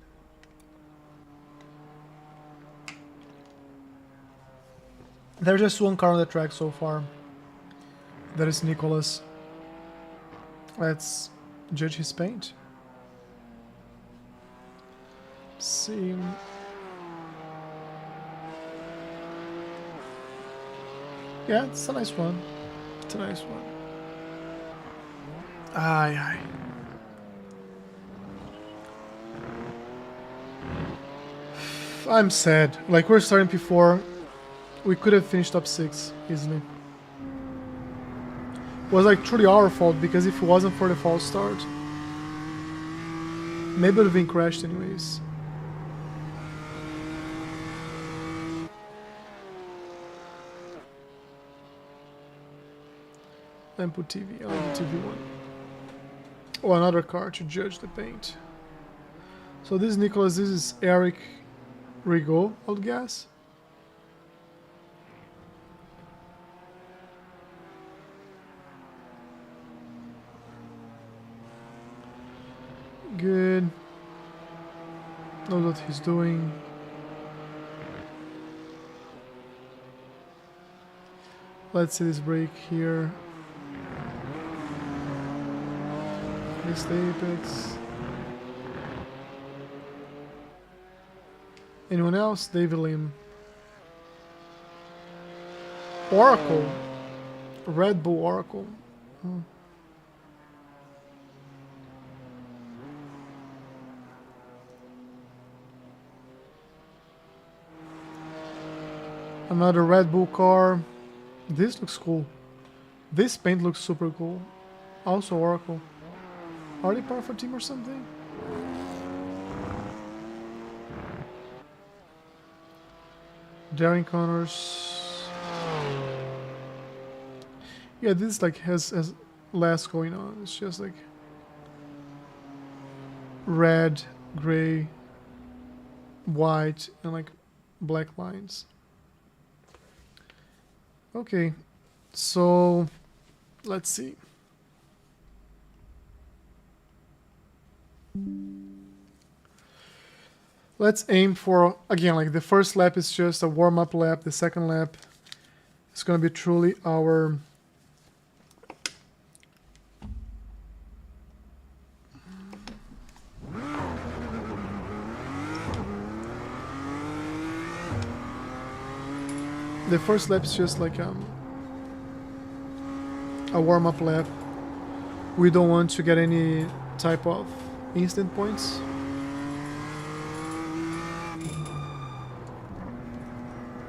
A: There's just one car on the track so far. That is Nicholas. Let's judge his paint. See. Yeah, it's a nice one. It's a nice one. Aye. I'm sad. Like, we're starting P4. We could have finished top 6 easily. It was like truly our fault, because if it wasn't for the false start, maybe it would have been crashed anyways. And put TV. I like the TV one. Oh, another car to judge the paint. So this is Nicholas. This is Eric Rigaud, I would guess. Good. Knows what he's doing. Let's see this brake here. This the apex. Anyone else? David Lim. Oracle. Red Bull Oracle. Hmm. Another Red Bull car. This looks cool. This paint looks super cool. Also Oracle. Are they part of a team or something? Daring Connors. Yeah, this like has less going on. It's just like red, gray, white, and like black lines. Okay, so let's see. Let's aim for, again, like the first lap is just a warm-up lap. The second lap is going to be truly our the first lap is just like a warm-up lap. We don't want to get any type of instant points.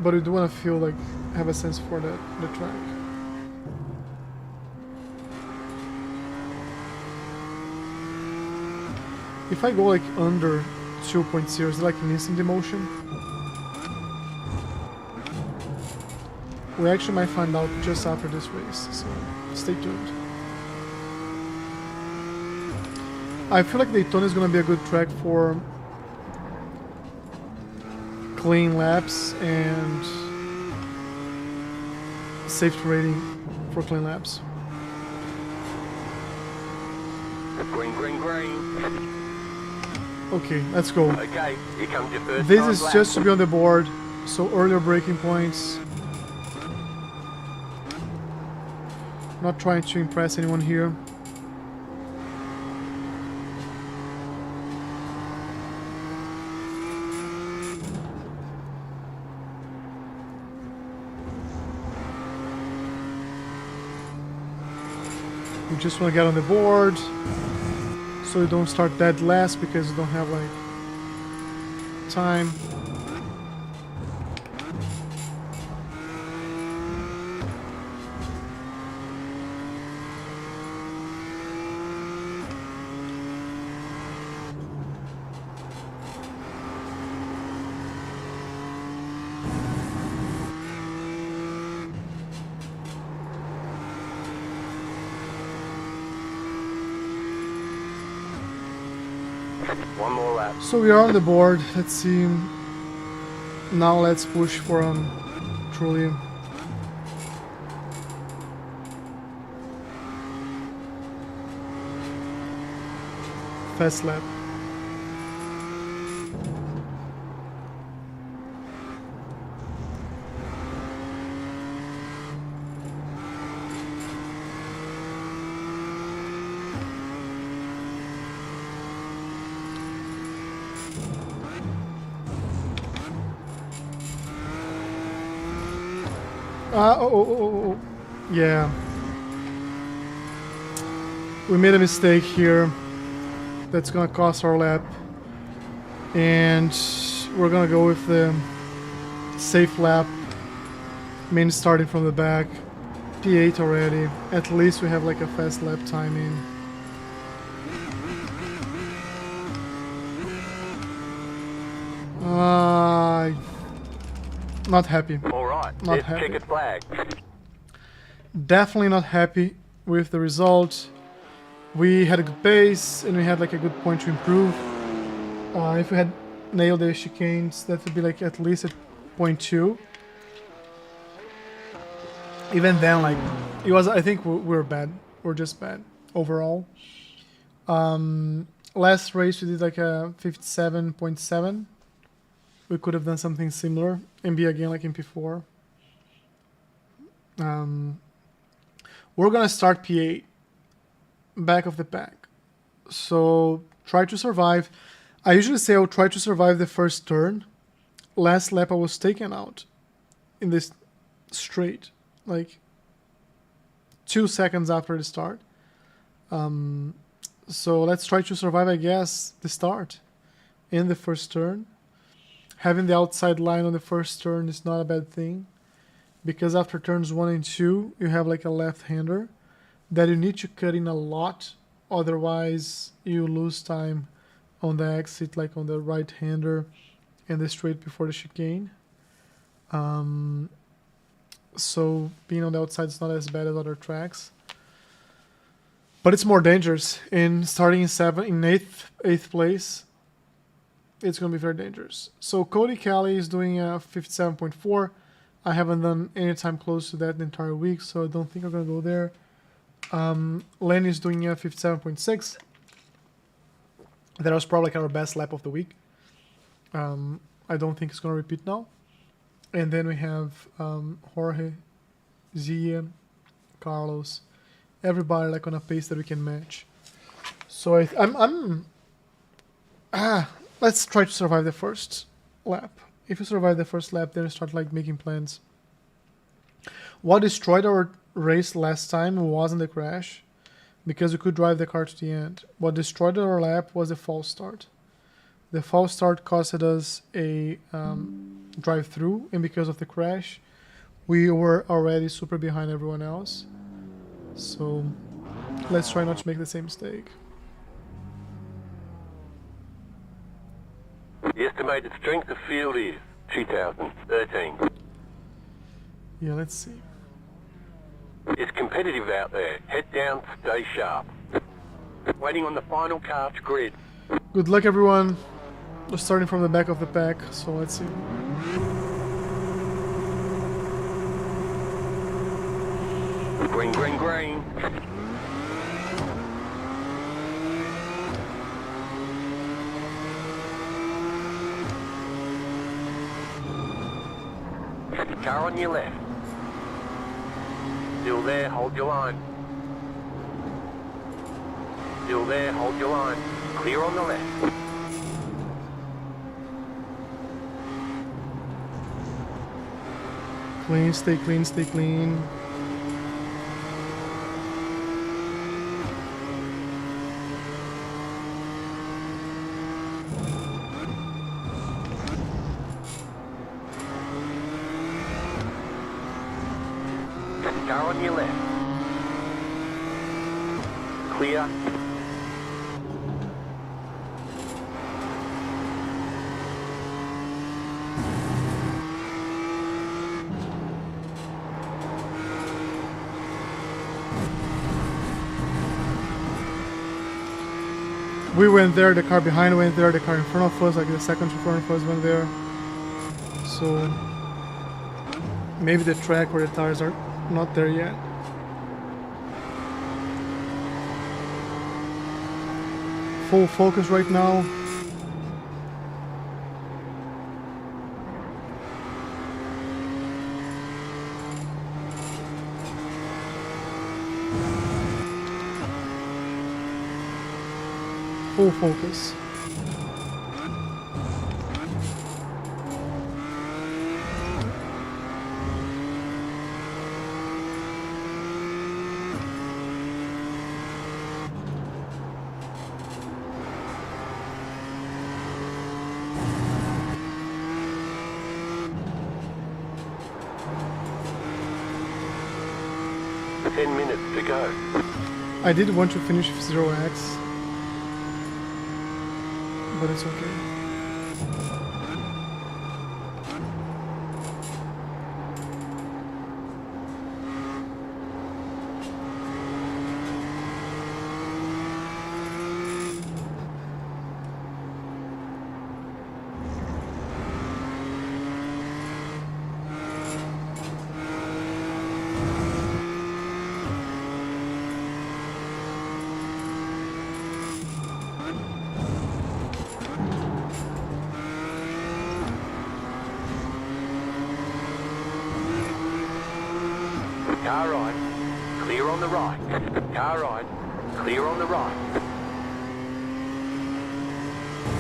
A: but we do want to feel like have a sense for the track. If I go like under 2.0, is it like an instant demotion? We actually might find out just after this race, so stay tuned. I feel like Daytona is going to be a good track for clean laps and safety rating for clean laps.
C: Green, green, green.
A: Okay, let's go.
C: Okay, here comes your first
A: This
C: time
A: is
C: lap.
A: just to be on the board, so earlier braking points. Not trying to impress anyone here. We just want to get on the board so you don't start dead last because you don't have like time.
C: One more lap.
A: So we are on the board. Let's see. Now let's push for truly fast lap. Oh. Yeah. We made a mistake here. That's gonna cost our lap. And we're gonna go with the safe lap. Main starting from the back. P8 already. At least we have like a fast lap timing. Not happy.
C: All right,
A: Not
C: there's
A: happy.
C: checkered flag.
A: Definitely not happy with the result. We had a good pace and we had like a good point to improve. If we had nailed the chicanes, that would be like at least a 0.2. Even then, like it was. I think we're bad. We're just bad overall. Last race we did like a 57.7. We could have done something similar and be again like in P4. We're gonna start P8, back of the pack. So try to survive. I usually say I'll try to survive the first turn. Last lap I was taken out in this straight, like 2 seconds after the start. So let's try to survive, I guess, the start in the first turn. Having the outside line on the first turn is not a bad thing, because after turns 1 and 2, you have like a left-hander that you need to cut in a lot, otherwise you lose time on the exit, like on the right-hander and the straight before the chicane. So being on the outside is not as bad as other tracks, but it's more dangerous. In starting in eighth place, it's going to be very dangerous. So Cody Kelly is doing a 57.4. I haven't done any time close to that the entire week, so I don't think I'm going to go there. Lenny is doing a 57.6. That was probably like our best lap of the week. I don't think it's going to repeat now. And then we have Jorge, Zia, Carlos, everybody like on a pace that we can match. So let's try to survive the first lap. If you survive the first lap, then you start like making plans. What destroyed our race last time wasn't the crash, because we could drive the car to the end. What destroyed our lap was the false start. The false start costed us a drive through, and because of the crash, we were already super behind everyone else. So let's try not to make the same mistake.
C: The estimated strength of field is 2013.
A: Yeah, let's see.
C: It's competitive out there. Head down, stay sharp. Waiting on the final car to grid.
A: Good luck, everyone. We're starting from the back of the pack, so let's see.
C: Green, green, green. Car on your left. Still there, hold your line. Still there, hold your line. Clear on the left.
A: Clean, stay clean, stay clean.
C: Car on your left. Clear.
A: We went there, the car behind went there, the car in front of us, like the second in front of us went there. So maybe the track or the tires are not there yet. Full focus right now. Full focus.
C: Ten minutes to go.
A: I did want to finish 0x, but it's okay.
C: Car right. Clear on the right. Car right. Clear on the right.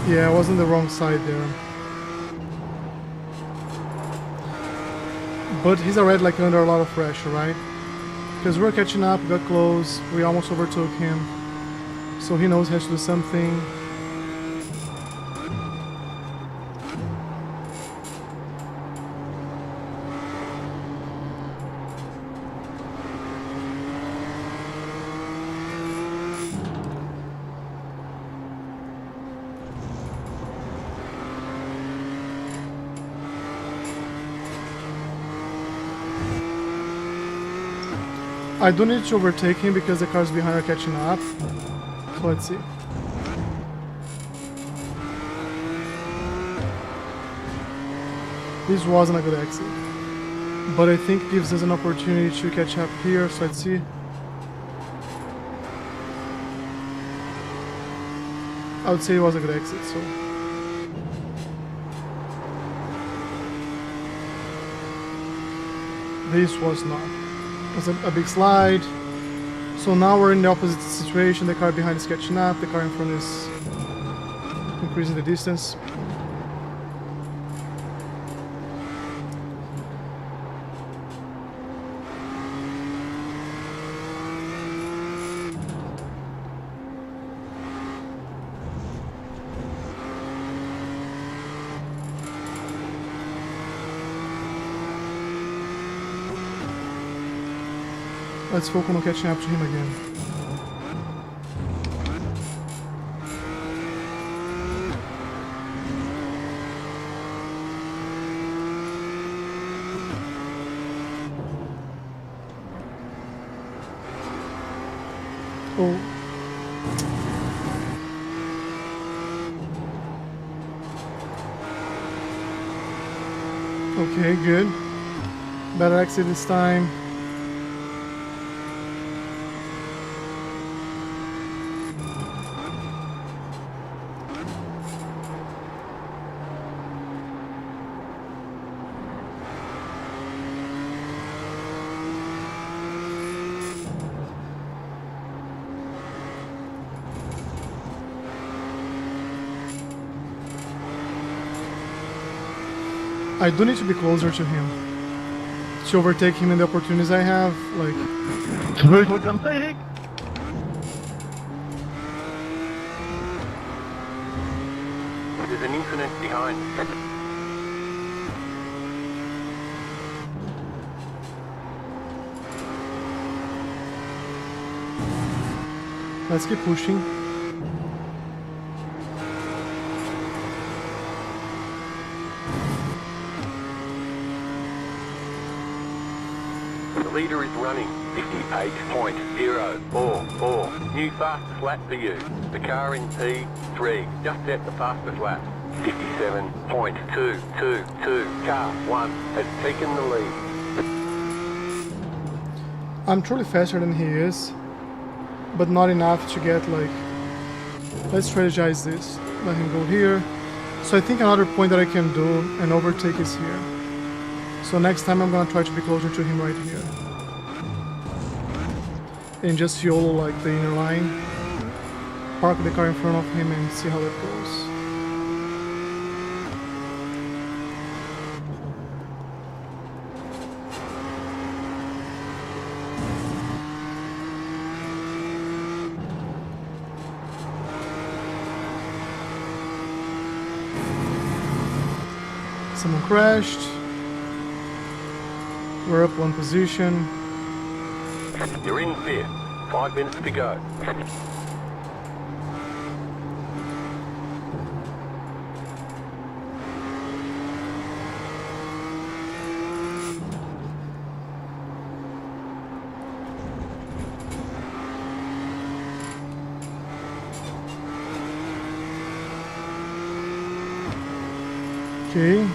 A: Yeah, I was on the wrong side there. But he's already like under a lot of pressure, right? Because we're catching up, we got close, we almost overtook him. So he knows he has to do something. I do need to overtake him because the cars behind are catching up. So let's see. This wasn't a good exit, but I think it gives us an opportunity to catch up here, so let's see. I would say it was a good exit, so. This was not. It was a big slide. So now we're in the opposite situation. The car behind is catching up, the car in front is increasing the distance. Let's focus on catching up to him again. Oh. Okay, good. Better exit this time. I do need to be closer to him to overtake him and the opportunities I have, like...
C: There's an incident behind.
A: Let's keep pushing.
C: The leader is running 58.044. New fastest lap for you. The car in P3 just set the fastest lap. 57.222. Car 1 has taken the lead.
A: I'm truly faster than he is, but not enough to get like... Let's strategize this. Let him go here. So I think another point that I can do and overtake is here. So next time I'm gonna try to be closer to him right here. And just YOLO like the inner line. Park the car in front of him and see how it goes. Someone crashed. We're up one position.
C: You're in fifth. 5 minutes to go.
A: Okay.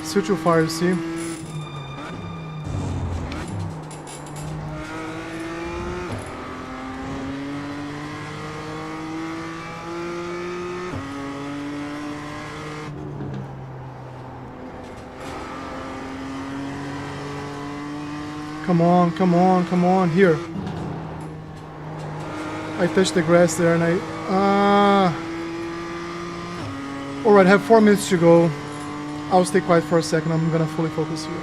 A: Still too far, you see. Come on, come on, come on, here. I touched the grass there and I... Alright, I have 4 minutes to go. I'll stay quiet for a second, I'm gonna fully focus here.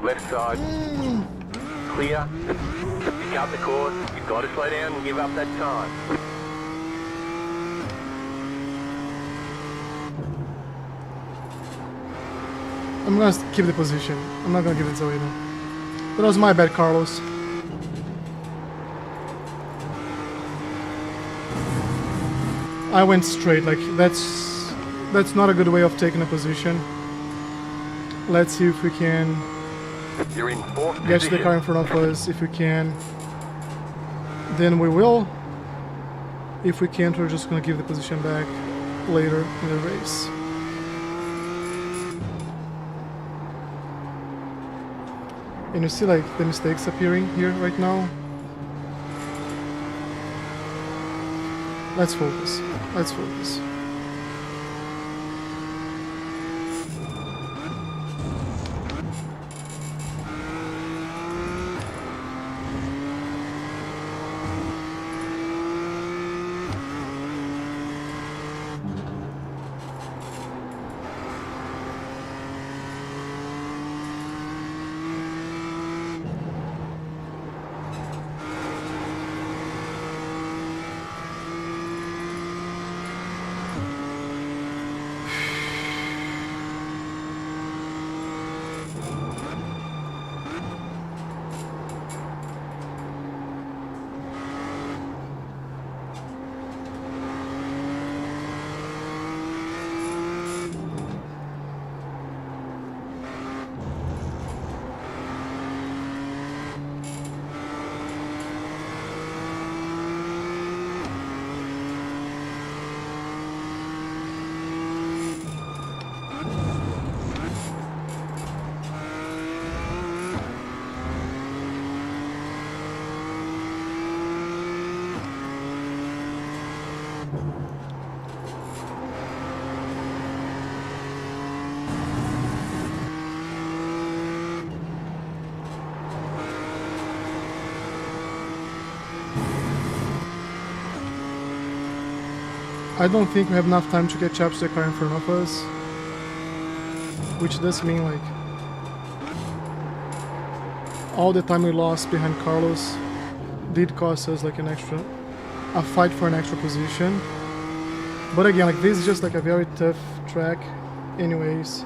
C: Left side. Clear. Pick up the course. You've got to slow down and give up that time.
A: I'm gonna keep the position. I'm not gonna give it away though. That was my bad, Carlos. I went straight, like that's not a good way of taking a position. Let's see if we can
C: You're in fourth
A: get
C: position.
A: the car in front of us. If we can, then we will. If we can't, we're just gonna give the position back later in the race. And you see like the mistakes appearing here right now. Let's focus. Let's focus. I don't think we have enough time to catch up to the car in front of us, which does mean like all the time we lost behind Carlos did cost us like a fight for an extra position. But again, like this is just like a very tough track anyways.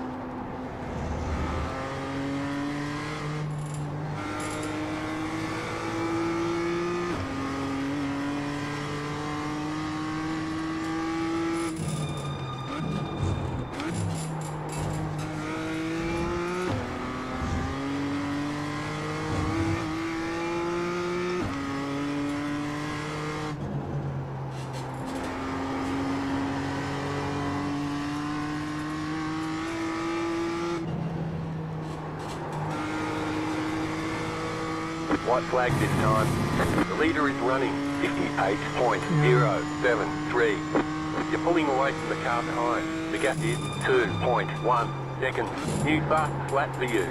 C: White flag this time. The leader is running 58.073. You're pulling away from the car behind. The gap is 2.1 seconds. New fast flat for you.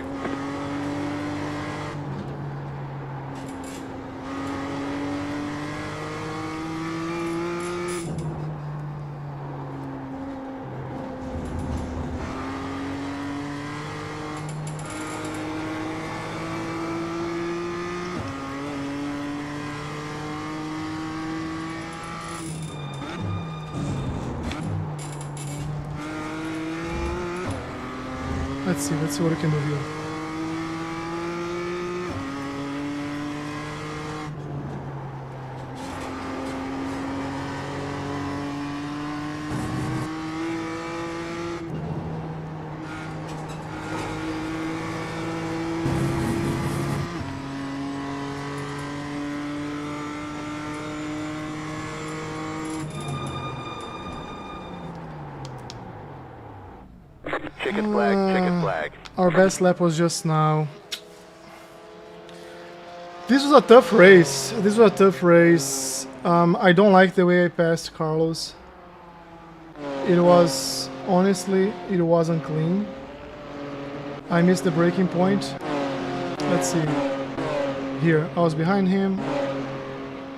A: Let's see what we can do here.
C: Checkered flag, checkered flag.
A: Our best lap was just now. This was a tough race. I don't like the way I passed Carlos. It was, honestly, it wasn't clean. I missed the braking point. Let's see. Here, I was behind him.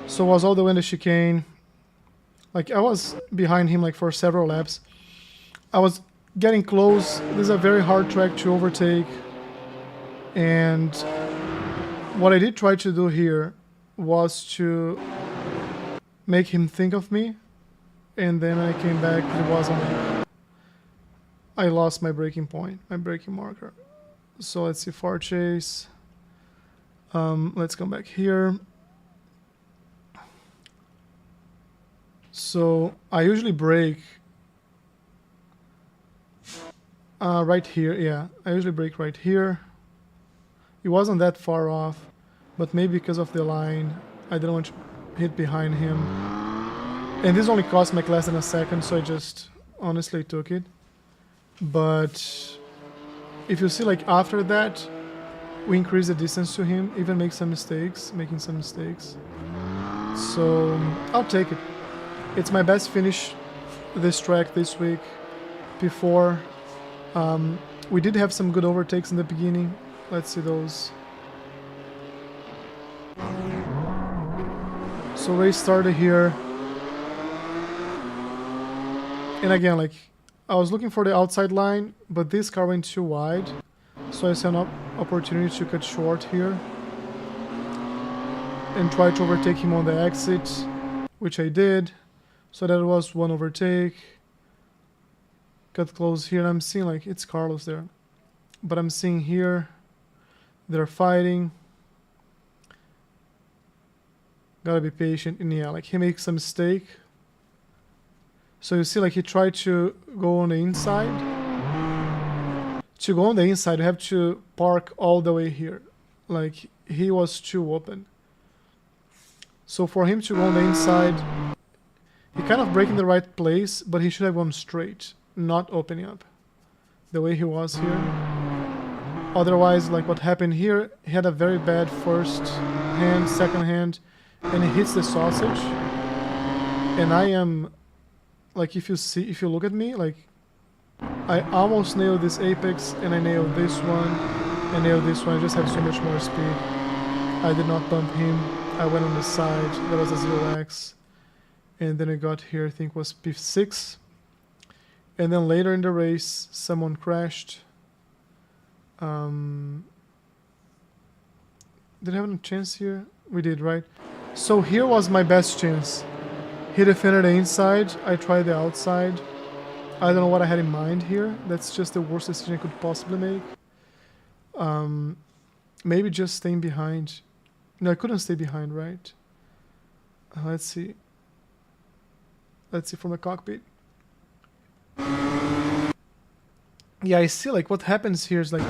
A: So I was all the way in the chicane. Like, I was behind him like for several laps. I was getting close. This is a very hard track to overtake. And what I did try to do here was to make him think of me. And then when I came back, it wasn't like I lost my braking point, my braking marker. So let's see, far chase. Let's come back here. So I usually brake right here. Yeah, I usually brake right here. It wasn't that far off, but maybe because of the line, I didn't want to hit behind him. And this only cost me like less than a second, so I just honestly took it. But if you see, like after that, we increase the distance to him, even making some mistakes. So I'll take it. It's my best finish this track this week. P4. We did have some good overtakes in the beginning. Let's see those. So race started here. And again, like I was looking for the outside line, but this car went too wide. So I saw an opportunity to cut short here and try to overtake him on the exit, which I did. So that was one overtake. Cut close here, and I'm seeing like it's Carlos there. But I'm seeing here they're fighting. Gotta be patient. And yeah, like he makes a mistake. So you see like he tried to go on the inside. To go on the inside, you have to park all the way here. Like he was too open. So for him to go on the inside, he kind of break in the right place, but he should have gone straight, not opening up the way he was here. Otherwise, like what happened here, he had a very bad first hand, second hand, and he hits the sausage. And I am like if you look at me, like I almost nailed this apex, and I nailed this one, and nailed this one. I just had so much more speed. I did not bump him. I went on the side. There was a 0x, and then I got here. I think was P6, and then later in the race, someone crashed. Did I have a chance here? We did, right? So here was my best chance. He defended the inside. I tried the outside. I don't know what I had in mind here. That's just the worst decision I could possibly make. Maybe just staying behind. No, I couldn't stay behind, right? Let's see. Let's see from the cockpit. Yeah, I see like what happens here is like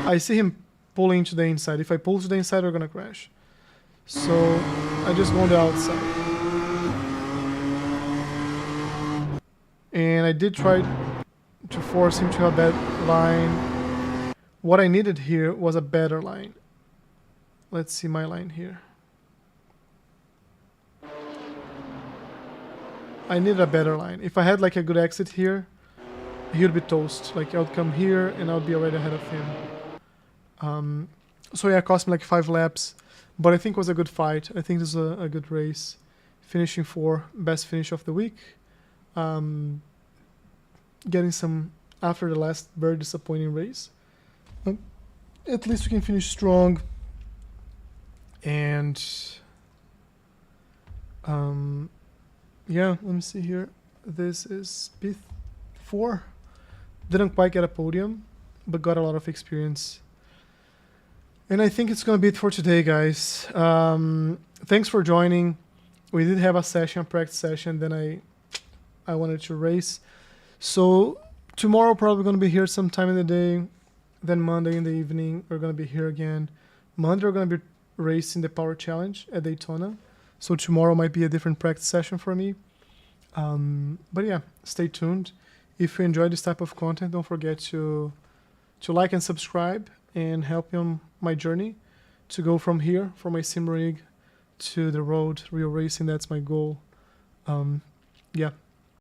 A: I see him pulling to the inside. If I pull to the inside, we're gonna crash. So I just go on the outside. And I did try to force him to have that line. What I needed here was a better line. Let's see my line here. I needed a better line. If I had like a good exit here, he would be toast. Like I would come here and I would be already ahead of him. So yeah, it cost me like 5 laps, but I think it was a good fight. I think this was a good race. Finishing 4, best finish of the week. Getting some after the last very disappointing race. At least we can finish strong. And yeah, let me see here. This is P4. Didn't quite get a podium, but got a lot of experience. And I think it's going to be it for today, guys. Thanks for joining. We did have a session, a practice session, then I wanted to race. So tomorrow probably going to be here sometime in the day. Then Monday in the evening, we're going to be here again. Monday, we're going to be racing the Power Challenge at Daytona. So tomorrow might be a different practice session for me. But yeah, stay tuned. If you enjoy this type of content, don't forget to like and subscribe and help me on my journey to go from here, from my sim rig, to the road, real racing. That's my goal. Yeah,